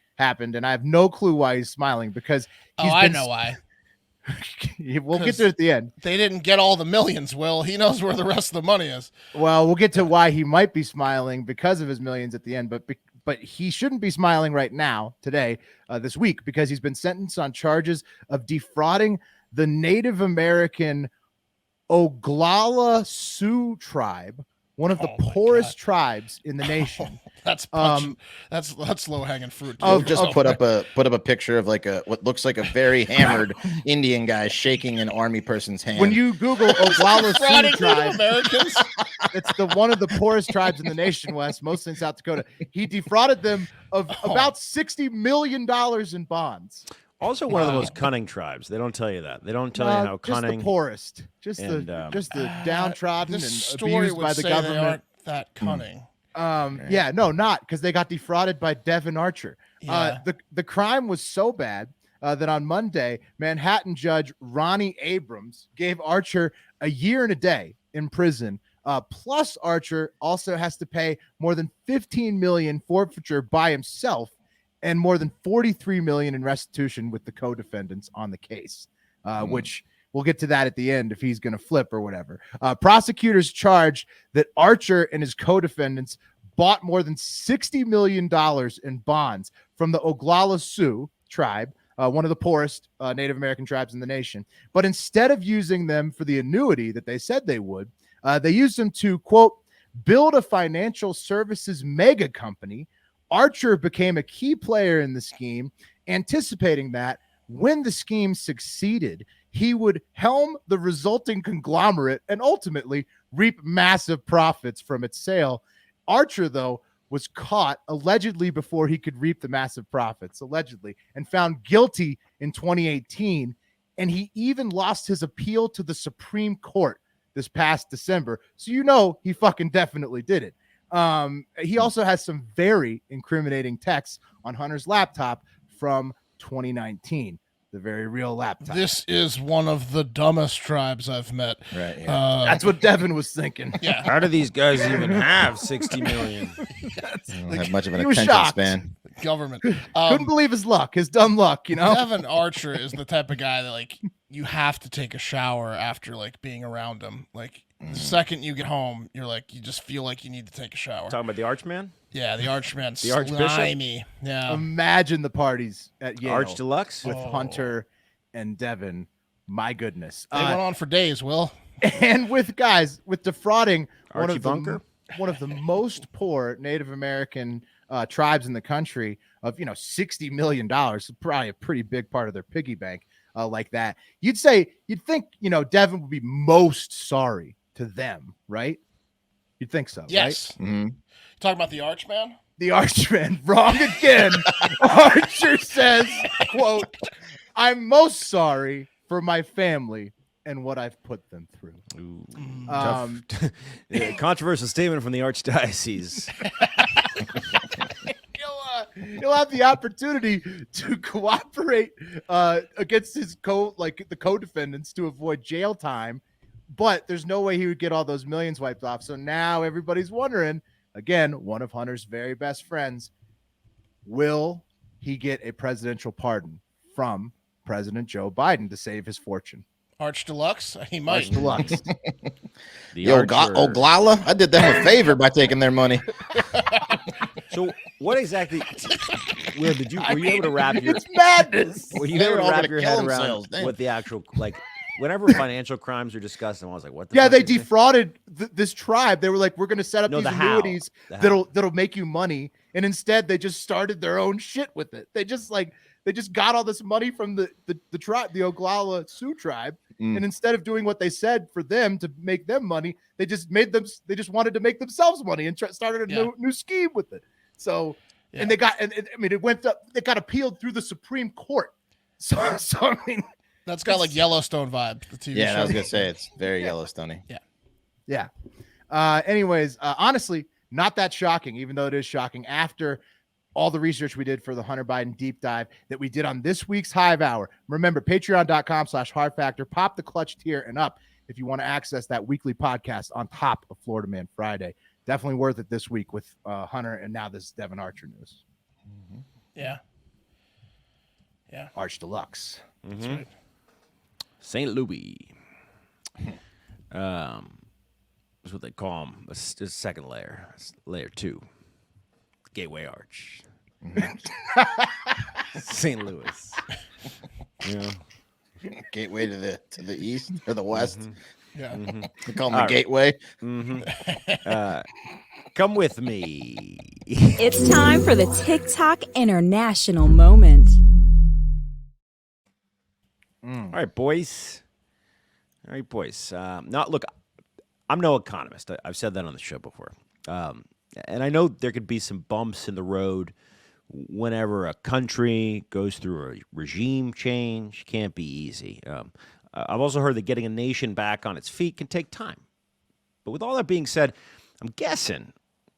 and I have no clue why he's smiling because I know why. We'll get to it at the end. They didn't get all the millions. Will he knows where the rest of the money is? Well, we'll get to why he might be smiling because of his millions at the end, but he shouldn't be smiling right now, today, this week, because he's been sentenced on charges of defrauding the Native American Oglala Sioux tribe, one of the poorest tribes in the nation. That's low hanging fruit. I've just put up a picture of like what looks like a very hammered Indian guy shaking an army person's hand. When you Google Oglala Sioux tribe, Americans, it's one of the poorest tribes in the nation, West, mostly in South Dakota. He defrauded them of about $60 million in bonds. Also, one of the most cunning tribes. They don't tell you that. They don't tell you how cunning. Just the poorest, just the downtrodden and abused by the government. They aren't that cunning. Yeah, no, not because they got defrauded by Devon Archer. Yeah. The crime was so bad that on Monday, Manhattan judge Ronnie Abrams gave Archer a year and a day in prison. Plus, Archer also has to pay more than $15 million forfeiture by himself and more than $43 million in restitution with the co-defendants on the case, which we'll get to that at the end if he's going to flip or whatever. Prosecutors charged that Archer and his co-defendants bought more than $60 million in bonds from the Oglala Sioux tribe, one of the poorest Native American tribes in the nation. But instead of using them for the annuity that they said they would, they used them to, quote, build a financial services mega company. Archer became a key player in the scheme, anticipating that when the scheme succeeded, he would helm the resulting conglomerate and ultimately reap massive profits from its sale. Archer, though, was caught allegedly before he could reap the massive profits, allegedly, and found guilty in 2018. And he even lost his appeal to the Supreme Court this past December. So he fucking definitely did it. He also has some very incriminating texts on Hunter's laptop from 2019, the very real laptop. This is one of the dumbest tribes I've met. Right. Yeah. That's what Devon was thinking. Yeah. How do these guys even have 60 million? Don't have much of an He was attention shocked. span. Government. Couldn't believe his luck, his dumb luck, Devon Archer is the type of guy that you have to take a shower after being around him. The second you get home, you're you just feel like you need to take a shower. Talking about the Archman? Yeah, the Archman. The Archbishop? Slimy. Yeah. Imagine the parties at Yale Arch Deluxe? with Hunter and Devon. My goodness. They went on for days, Will. And with defrauding Archie Bunker? one of the most poor Native American tribes in the country of $60 million, probably a pretty big part of their piggy bank like that. You'd think Devon would be most sorry to them, right? You'd think so, Yes. right? Mm-hmm. Talking about the Archman? The Archman, wrong again. Archer says, quote, I'm most sorry for my family and what I've put them through. Ooh, controversial statement from the Archdiocese. He'll have the opportunity to cooperate against his the co-defendants to avoid jail time, but there's no way he would get all those millions wiped off. So now everybody's wondering, again, one of Hunter's very best friends, will he get a presidential pardon from President Joe Biden to save his fortune? Arch Deluxe? He might. Arch Deluxe. Yo, Oglala, I did them a favor by taking their money. So what exactly, Will, were you able to wrap your... It's madness. Were you They able were to all wrap gonna your kill head themselves, around damn. what the actual, whenever financial crimes are discussed, I was like, what the Yeah, fuck they is this? defrauded this tribe. They were like, we're going to set up No, these the how. annuities The how. that'll make you money. And instead, they just started their own shit with it. They just got all this money from the tribe, the Oglala Sioux tribe. And instead of doing what they said for them to make them money, they just wanted to make themselves money and started a new scheme with it. So, and they got, it went up, it got appealed through the Supreme Court. So I mean, That's got like Yellowstone vibe. The TV Yeah, show. I was gonna say it's very Yellowstone-y. Yeah. Anyways, honestly, not that shocking, even though it is shocking after all the research we did for the Hunter Biden deep dive that we did on this week's Hive Hour. Remember, patreon.com/Hard Factor. Pop the clutch tier and up if you want to access that weekly podcast on top of Florida Man Friday. Definitely worth it this week with Hunter and now this Devon Archer news. Yeah. Arch Deluxe. That's right. St. Louis. That's what they call them. It's a second layer. It's layer 2. Gateway Arch. St. Louis. Yeah. Gateway to the east or the west. Yeah. They call them the gateway. Come with me. It's time for the TikTok International Moment. All right, boys. Now, look, I'm no economist. I've said that on the show before. And I know there could be some bumps in the road whenever a country goes through a regime change. Can't be easy. I've also heard that getting a nation back on its feet can take time. But with all that being said, I'm guessing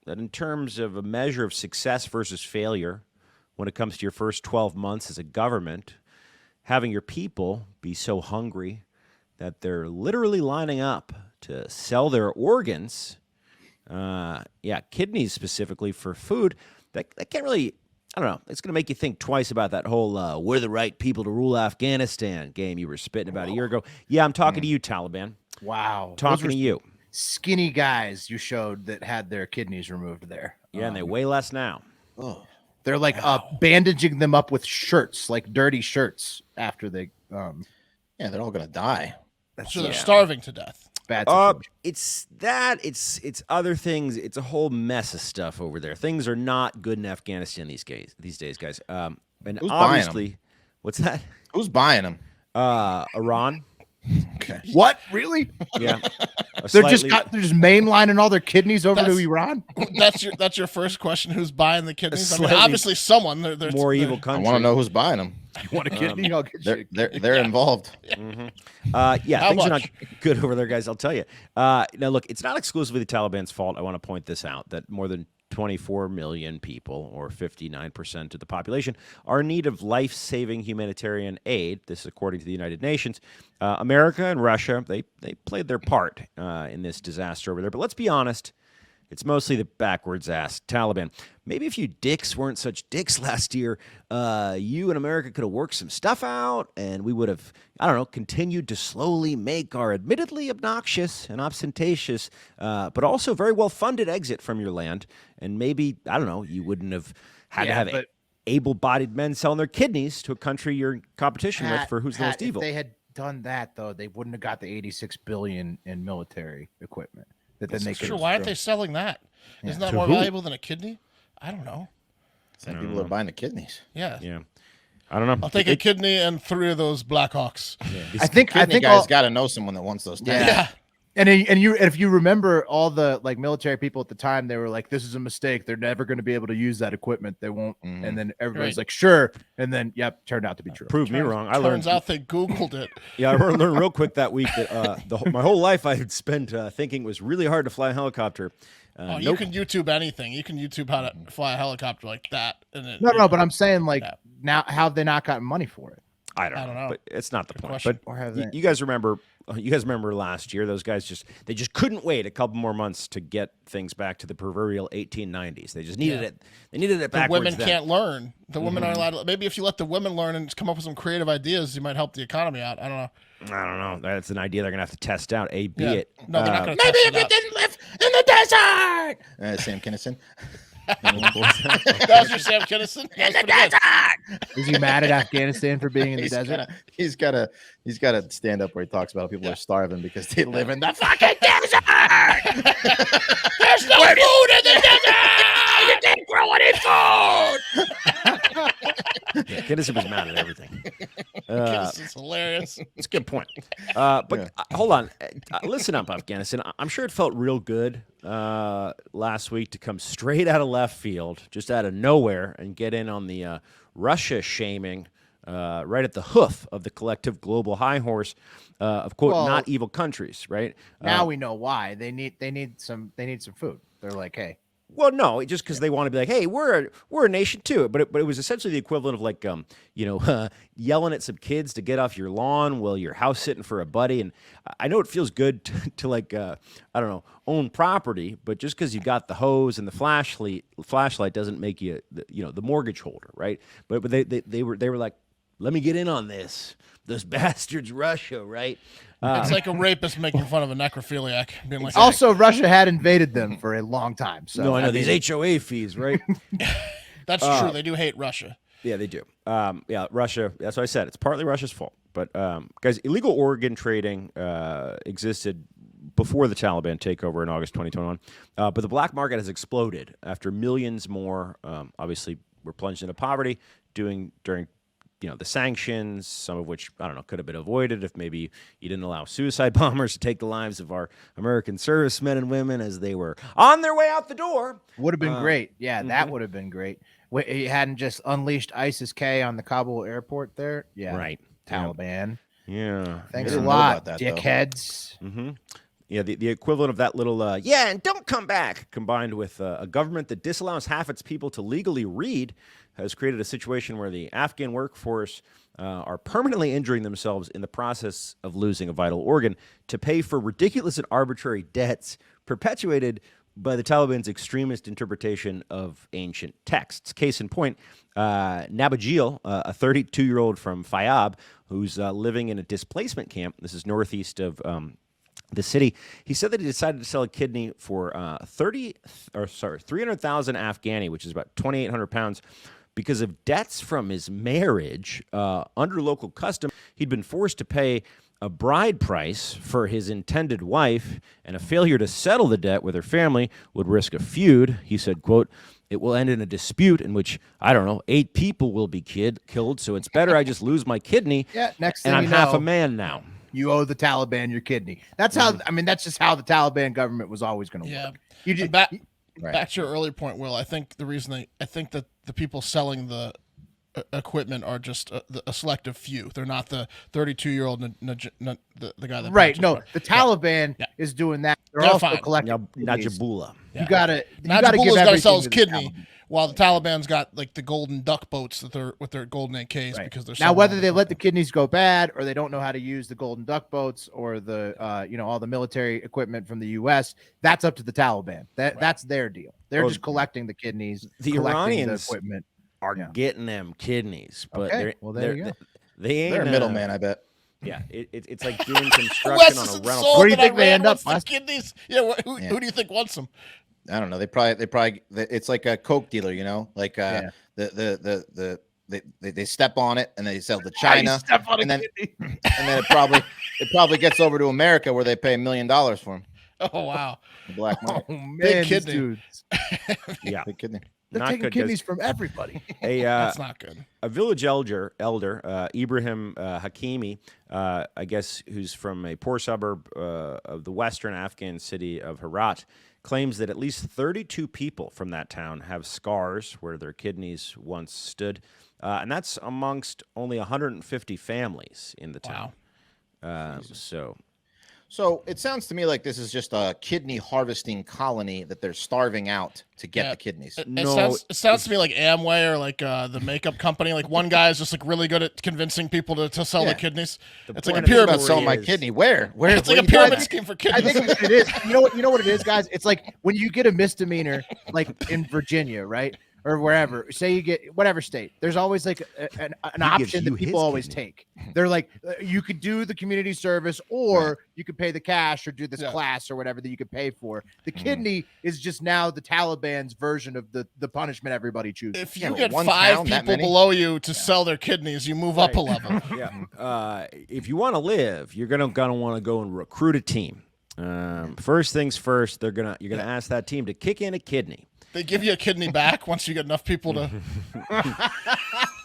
that in terms of a measure of success versus failure, when it comes to your first 12 months as a government, having your people be so hungry that they're literally lining up to sell their organs, kidneys specifically, for food, that can't really, I don't know, it's going to make you think twice about that whole we're the right people to rule Afghanistan game you were spitting about a year ago. Yeah, I'm talking to you, Taliban. Wow. Talking to you. Skinny guys you showed that had their kidneys removed there. Yeah, and they weigh less now. Oh, they're like bandaging them up with shirts, like dirty shirts after they yeah, they're all gonna die. So they're starving to death. Bad it's it's other things. It's a whole mess of stuff over there. Things are not good in Afghanistan these days, guys. And Who's obviously, what's that? Who's buying them? Iran. Okay. What? Really? Yeah. They're just mainlining all their kidneys over to Iran. That's your first question. Who's buying the kidneys? I mean, slightly obviously someone. They're more evil I country. want to know who's buying them. You want a kidney? I'll get you. They're involved. Things How are not much? good over there, guys. I'll tell you. Now, look, it's not exclusively the Taliban's fault. I want to point this out, that more than 24 million people, or 59% of the population, are in need of life-saving humanitarian aid. This is according to the United Nations. America and Russia, they played their part in this disaster over there. But let's be honest, it's mostly the backwards-ass Taliban. Maybe if you dicks weren't such dicks last year, you and America could have worked some stuff out, and we would have, I don't know, continued to slowly make our admittedly obnoxious and ostentatious, but also very well-funded exit from your land. And maybe, I don't know, you wouldn't have had to have able-bodied men selling their kidneys to a country you're in competition with for who's the most evil. If they had done that, though, they wouldn't have got the $86 billion in military equipment. Sure, why aren't they selling that? Isn't that To more who? valuable than a kidney? I don't know. Some people are buying the kidneys. Yeah. I don't know. I'll take a kidney and 3 of those Blackhawks. I think Kidney guys got to know someone that wants those. Yeah. And if you remember all the like military people at the time, they were like, "This is a mistake. They're never going to be able to use that equipment. They won't." And then everybody's like, "Sure." And then, yep, turned out to be true. Proved me wrong. I learned. Turns out they Googled it. Yeah, I learned real quick that week that my whole life I had spent thinking it was really hard to fly a helicopter. You can YouTube anything. You can YouTube how to fly a helicopter like that. And then, No, but I'm saying like now, how have they not gotten money for it? I don't know. But it's not the point. question. But Or have you they? guys remember? You guys remember last year? Those guys just couldn't wait a couple more months to get things back to the proverbial 1890s. They just needed it. They needed it the backwards. women then. can't learn. The women aren't allowed to. Maybe if you let the women learn and come up with some creative ideas, you might help the economy out. I don't know. I don't know. That's an idea they're gonna have to test out. Be Yeah. it. No, they're not going to Maybe test if it you out. didn't live in the desert. Sam Kinison. That was your Sam Kinison? That was pretty good. Is he mad at Afghanistan for being in the desert? He's got a stand up where he talks about how people are starving because they live in the fucking desert. There's no food in the desert. You didn't grow any food. Yeah, Kinnison was mad at everything. Kinison's hilarious. It's a good point. But hold on. Listen up, Afghanistan. I'm sure it felt real good last week to come straight out of left field, just out of nowhere, and get in on the Russia shaming right at the hoof of the collective global high horse of, quote, not evil countries, right? Now we know why. They need some food. They're like, hey. Well, no, just because they want to be like, hey, we're a nation too. But it was essentially the equivalent of like, yelling at some kids to get off your lawn while you're house sitting for a buddy. And I know it feels good to like, I don't know, own property, but just because you got the hose and the flashlight doesn't make you, the mortgage holder, right? But they were like, let me get in on this. Those bastards, Russia, right? It's like a rapist making fun of a necrophiliac. Being like, Also, Russia had invaded them for a long time. So no, I know these HOA fees, right? That's true. They do hate Russia. Yeah, they do. Russia. That's what I said. It's partly Russia's fault. But guys, illegal organ trading existed before the Taliban takeover in August 2021. But the black market has exploded after millions more, obviously, were plunged into poverty during the sanctions, some of which, I don't know, could have been avoided if maybe you didn't allow suicide bombers to take the lives of our American servicemen and women as they were on their way out the door. Would have been great. Yeah, that would have been great. You hadn't just unleashed ISIS-K on the Kabul airport there. Yeah, Right. Taliban. Yeah. Thanks a didn't know lot, about that, though. dickheads. Mm-hmm. Yeah, the equivalent of that little, and don't come back, combined with a government that disallows half its people to legally read, has created a situation where the Afghan workforce are permanently injuring themselves in the process of losing a vital organ to pay for ridiculous and arbitrary debts perpetuated by the Taliban's extremist interpretation of ancient texts. Case in point, Nabajil, a 32-year-old from Fayyab, who's living in a displacement camp. This is northeast of the city. He said that he decided to sell a kidney for 300,000 Afghani, which is about 2,800 pounds, because of debts from his marriage. Under local custom, he'd been forced to pay a bride price for his intended wife, and a failure to settle the debt with her family would risk a feud. He said, quote, "It will end in a dispute in which, 8 people will be killed, so it's better I just lose my kidney, Yeah, next and thing I'm you half know, a man now." You owe the Taliban your kidney. That's how. I mean, that's just how the Taliban government was always going to Yeah. work. You just Back to your earlier point, Will. I think the reason I think that the people selling the equipment are just a selective few. They're not the 32-year-old, the guy that right. purchased No, it. the Taliban is doing that. They're also fine. collecting. kidneys. Najibullah. You gotta give Najibullah's got to sell his everything to the kidney, Taliban. while the Taliban's got like the golden duck boats that they're with their golden AKs because they're Now selling whether all they the let the kidneys go bad or they don't know how to use the golden duck boats or the all the military equipment from the U.S. That's up to the Taliban. That's their deal. They're just collecting the kidneys. The collecting Iranians the equipment are getting them kidneys, but Okay, well, there you go. they ain't They're a middleman, I bet. Yeah, it's like doing construction Wes on a isn't rental. sold Where do you that think they Iran end up, wants the Wes? kidneys? Yeah, who do you think wants them? I don't know. They probably it's like a Coke dealer, like they step on it and they sell to China, and then it probably gets over to America where they pay $1 million for them. Oh wow, The black market. Oh man, Big these kidney. dudes. Yeah, Big kidney. They're not taking good 'cause kidneys from everybody. That's not good. A village elder Ibrahim Hakimi, I guess, who's from a poor suburb of the western Afghan city of Herat, claims that at least 32 people from that town have scars where their kidneys once stood, and that's amongst only 150 families in the town. So it sounds to me like this is just a kidney harvesting colony that they're starving out to get the kidneys. It sounds to me like Amway or like the makeup company. Like one guy is just like really good at convincing people to sell the kidneys. It's like a pyramid. Selling my kidney. Where? It's like a pyramid scheme for kidneys. I think what it is. You know what it is, guys. It's like when you get a misdemeanor, like in Virginia, right? Or wherever, say you get whatever state, there's always like an option that people always take. They're like, you could do the community service, or you could pay the cash, or do this class, or whatever that you could pay for. The kidney is just now the Taliban's version of the punishment everybody chooses. If you get 5 people below you to sell their kidneys, you move up a level. If you want to live, you're gonna want to go and recruit a team. First things first, you're gonna ask that team to kick in a kidney. They give you a kidney back once you get enough people to. I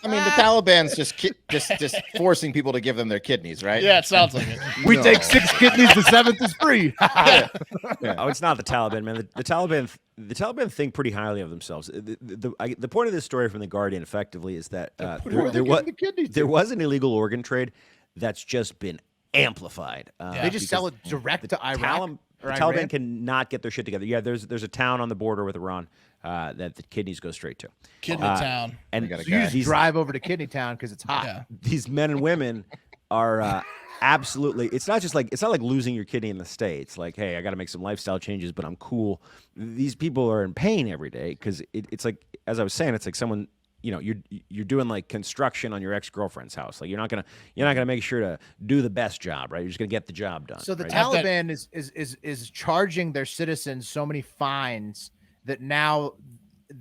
mean, the Taliban's just forcing people to give them their kidneys, right? Yeah, it sounds like it. We take 6 kidneys, the 7th is free. Oh, it's not the Taliban, man. The Taliban think pretty highly of themselves. The point of this story from The Guardian, effectively, is that there was an illegal organ trade that's just been amplified. They just sell it direct to Iraq. The Taliban cannot get their shit together. Yeah, there's a town on the border with Iran that the kidneys go straight to. Kidney town. And you just drive over to Kidney Town because it's hot. Yeah. These men and women are absolutely. It's not like losing your kidney in the States. Like, hey, I got to make some lifestyle changes, but I'm cool. These people are in pain every day because it's like, as I was saying, it's like someone. You know, you're doing like construction on your ex-girlfriend's house. Like you're not gonna make sure to do the best job, right? You're just gonna get the job done. So the right? Taliban is charging their citizens so many fines that now,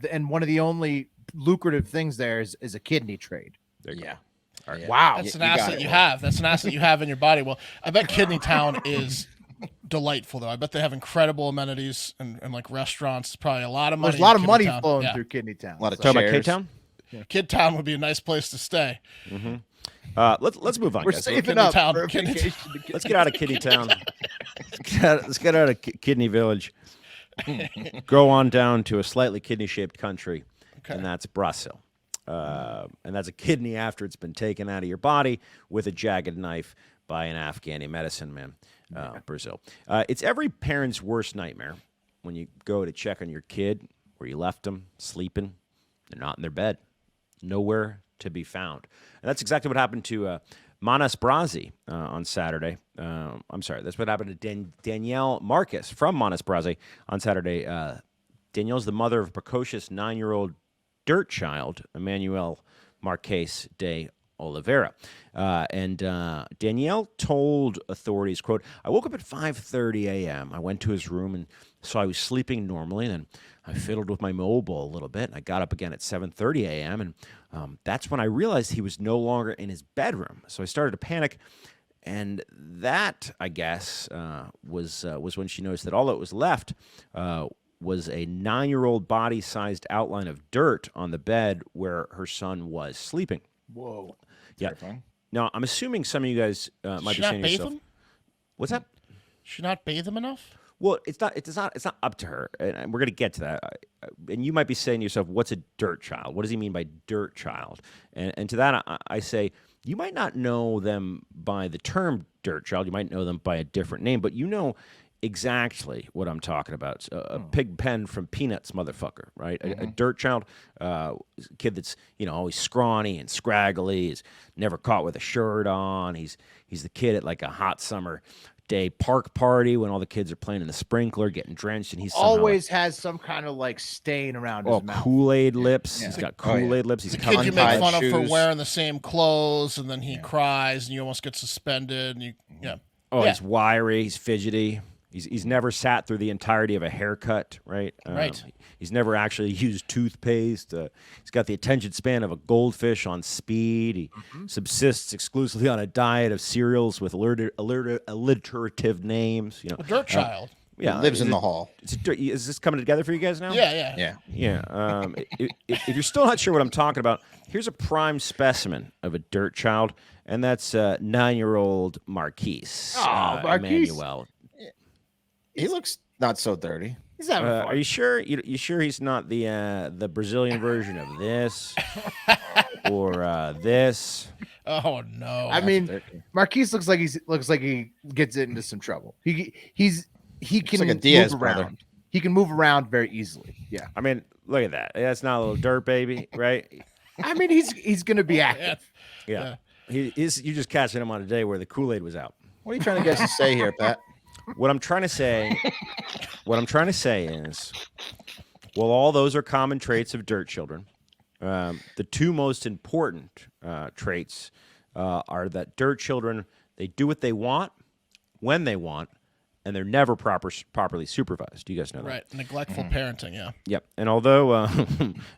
and one of the only lucrative things there is a kidney trade. Wow, that's an asset you have. That's an asset you have in your body. Well, I bet Kidney Town is delightful though. I bet they have incredible amenities and like restaurants. Probably a lot of money. There's a lot of money Town. flowing through Kidney Town. A lot of talking chairs. about K-Town. Yeah. Kid Town would be a nice place to stay. Let's move on. We're guys. saving up Town. for a vacation to Let's get out of Kidney Town. Let's get out of Kidney Village. Go on down to a slightly kidney-shaped country, and that's Brazil. And that's a kidney after it's been taken out of your body with a jagged knife by an Afghani medicine man. Brazil. It's every parent's worst nightmare when you go to check on your kid where you left them sleeping. They're not in their bed. Nowhere to be found. And that's exactly what happened to Manas Brazi on Saturday. I'm sorry, that's what happened to Danielle Marcus from Manas Brazi on Saturday. Danielle's the mother of a precocious 9-year-old dirt child, Emmanuel Marques de Oliveira. And Danielle told authorities, quote, "I woke up at 5:30 a.m. I went to his room and saw he was sleeping normally. And then I fiddled with my mobile a little bit. And I got up again at 7:30 a.m. And that's when I realized he was no longer in his bedroom. So I started to panic. And that, I guess, was when she noticed that all that was left was a 9-year-old body-sized outline of dirt on the bed where her son was sleeping." Whoa. Yeah. Now, I'm assuming some of you guys might be saying to yourself, him? "What's that?" Should not bathe him enough? Well, it's not up to her, and we're going to get to that. And you might be saying to yourself, "What's a dirt child? What does he mean by dirt child?" And to that, I say, you might not know them by the term dirt child. You might know them by a different name, but you know exactly what I'm talking about. It's a pig pen from Peanuts, motherfucker, right? A dirt child, kid that's always scrawny and scraggly. He's never caught with a shirt on. He's the kid at like a hot summer day park party when all the kids are playing in the sprinkler, getting drenched, and he's always has some kind of like stain around his mouth. Kool-Aid lips. He's got Kool-Aid lips. He's the kid you make fun of for wearing the same clothes, and then he cries, and you almost get suspended. And he's wiry. He's fidgety. He's never sat through the entirety of a haircut, right? Right. He's never actually used toothpaste. He's got the attention span of a goldfish on speed. He subsists exclusively on a diet of cereals with alliterative names. A dirt child. Yeah, He lives in the hall. Is this coming together for you guys now? Yeah. If you're still not sure what I'm talking about, here's a prime specimen of a dirt child, and that's 9-year-old Marquise. Marquise. Emmanuel. He looks not so dirty. He's having fun. Are you sure? You sure he's not the Brazilian version of this or this? Oh no. I mean, Marquise looks like he gets into some trouble. He can like a Diaz move brother. around. He can move around very easily. Yeah. I mean, look at that. That's not a little dirt baby, right? I mean, he's gonna be active. Yeah. You're just catching him on a day where the Kool-Aid was out. What are you trying to get us to say here, Pat? What I'm trying to say is, well, all those are common traits of dirt children. The two most important traits are that dirt children, they do what they want, when they want, and they're never properly supervised. You guys know that. Right. Neglectful parenting, yeah. Yep. And although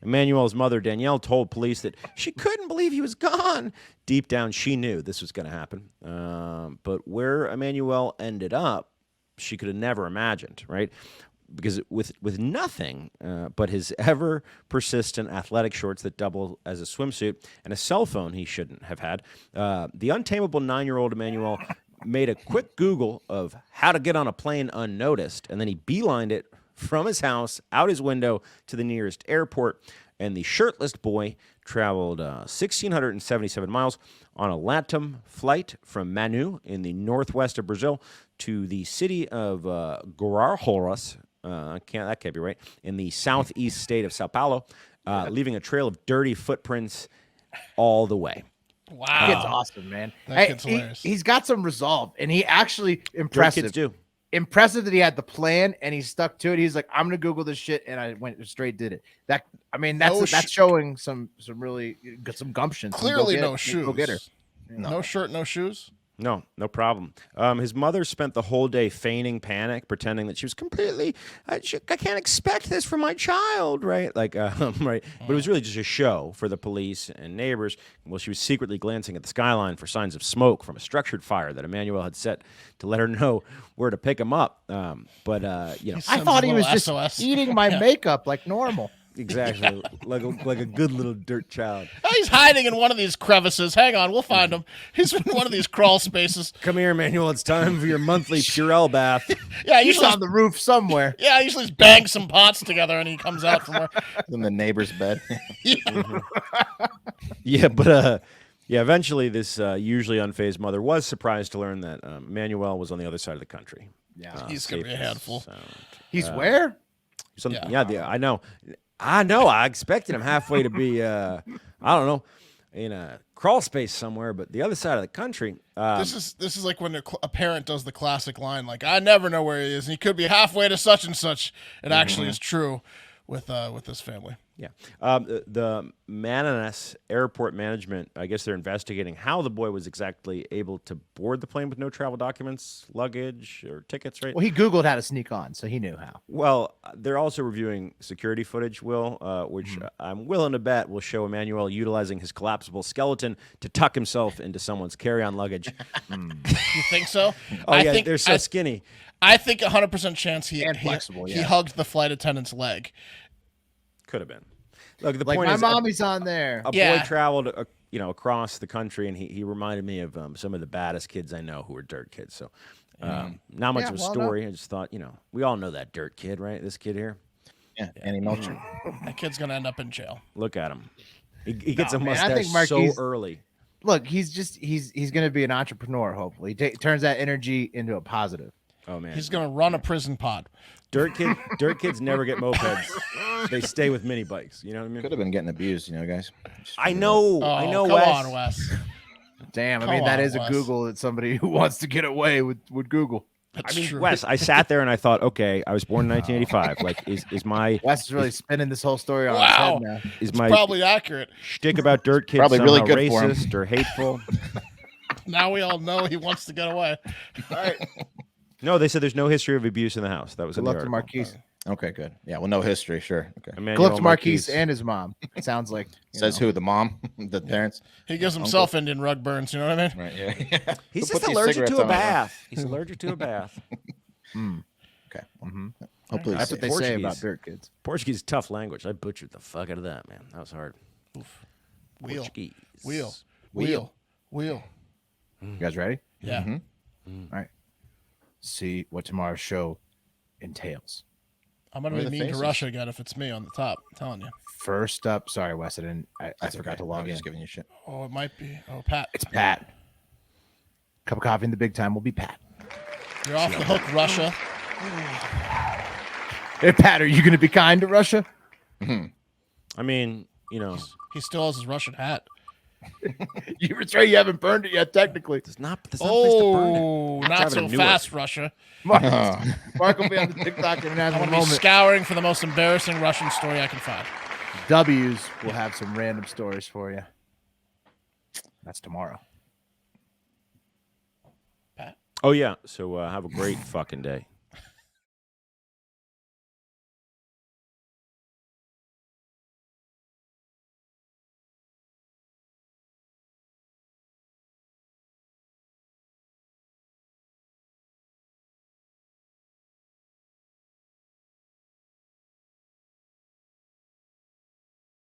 Emmanuel's mother, Danielle, told police that she couldn't believe he was gone, deep down she knew this was going to happen. But where Emmanuel ended up, she could have never imagined, right? Because with nothing but his ever persistent athletic shorts that double as a swimsuit and a cell phone he shouldn't have had, the untameable 9-year-old Emmanuel made a quick Google of how to get on a plane unnoticed, and then he beelined it from his house out his window to the nearest airport. And the shirtless boy traveled 1,677 miles on a LATAM flight from Manu in the northwest of Brazil to the city of Guarulhos. That can't be right. In the southeast state of Sao Paulo, leaving a trail of dirty footprints all the way. Wow. That kid's awesome, man. That kid's hilarious. He's got some resolve, and he actually impressive. Kids do. Impressive that he had the plan and he stuck to it. He's like, I'm gonna Google this shit, and I went straight did it. That's showing some really some gumption. Clearly, no shoes. Go get her. No shirt, no shoes. No problem. His mother spent the whole day feigning panic, pretending that she was completely, I can't expect this from my child, right? Right. But it was really just a show for the police and neighbors. Well, she was secretly glancing at the skyline for signs of smoke from a structured fire that Emmanuel had set to let her know where to pick him up. I thought he was just SOS. eating my makeup like normal. Exactly, like a good little dirt child. Oh, he's hiding in one of these crevices. Hang on, we'll find him. He's in one of these crawl spaces. Come here, Emmanuel. It's time for your monthly Purell bath. Yeah, He's on the roof somewhere. Yeah, usually he's bang some pots together and he comes out from where. In the neighbor's bed. Eventually this usually unfazed mother was surprised to learn that Emmanuel was on the other side of the country. Yeah, he's going to be a handful. He's where? I know. I expected him halfway to be, I don't know, in a crawl space somewhere, but the other side of the country. This is like when a parent does the classic line, like, I never know where he is, and he could be halfway to such and such. It actually is true with this family. Yeah. The Manaus Airport Management, I guess they're investigating how the boy was exactly able to board the plane with no travel documents, luggage, or tickets, right? Well, he Googled how to sneak on, so he knew how. Well, they're also reviewing security footage, which I'm willing to bet will show Emmanuel utilizing his collapsible skeleton to tuck himself into someone's carry-on luggage. You think so? They're so skinny. I think 100% chance he flexible, he hugged the flight attendant's leg. Could have been. Look, the like point my is, mommy's on there. A boy traveled, across the country, and he reminded me of some of the baddest kids I know who were dirt kids. So, not much of a story. I just thought, we all know that dirt kid, right? This kid here. Yeah, Annie Melcher. That kid's gonna end up in jail. Look at him. He gets a mustache I think Marquise, so early. Look, he's gonna be an entrepreneur. Hopefully, turns that energy into a positive. Oh man, he's gonna run a prison pod. Dirt kids never get mopeds. They stay with mini bikes. You know what I mean? Could have been getting abused, guys. I know. Come Wes. on, Wes. Damn, that is a Google that somebody who wants to get away would Google. That's true. Wes, I sat there and I thought, okay, I was born in 1985. Like, is my Wes is really spinning this whole story on wow. his head now. Is it's my probably accurate shtick about dirt kids probably somehow really good for him. racist or hateful? Now we all know he wants to get away. All right. No, they said there's no history of abuse in the house. That was in the Good luck to article. Marquise. Okay, good. Yeah, well, no history, sure. Okay. Good luck to Marquise and his mom. It sounds like. Says who? The mom? The parents? He gives himself Indian rug burns, you know what I mean? Right, yeah. He's just allergic to a bath. He's allergic to a bath. Okay. Hopefully, that's what they say about dirt kids. Portuguese is a tough language. I butchered the fuck out of that, man. That was hard. Wheel. Portuguese. Wheel. You guys ready? Yeah. All right. See what tomorrow's show entails. I'm gonna be mean to Russia again if it's me on the top. I'm telling you. First up, sorry, Wes, I forgot to log in. Just giving you shit. Oh, it might be. Oh, Pat. It's Pat. Cup of coffee in the big time will be Pat. You're off the hook, Russia. Hey, Pat, are you going to be kind to Russia? I mean, you know, He still has his Russian hat. That's right. You haven't burned it yet, technically. there's not a place to burn it. Oh, not driving so to Newark. fast, Russia. Mark will be on the TikTok I'm International gonna be Moment. scouring for the most embarrassing Russian story I can find. W's will have some random stories for you. That's tomorrow. Oh yeah. So have a great fucking day.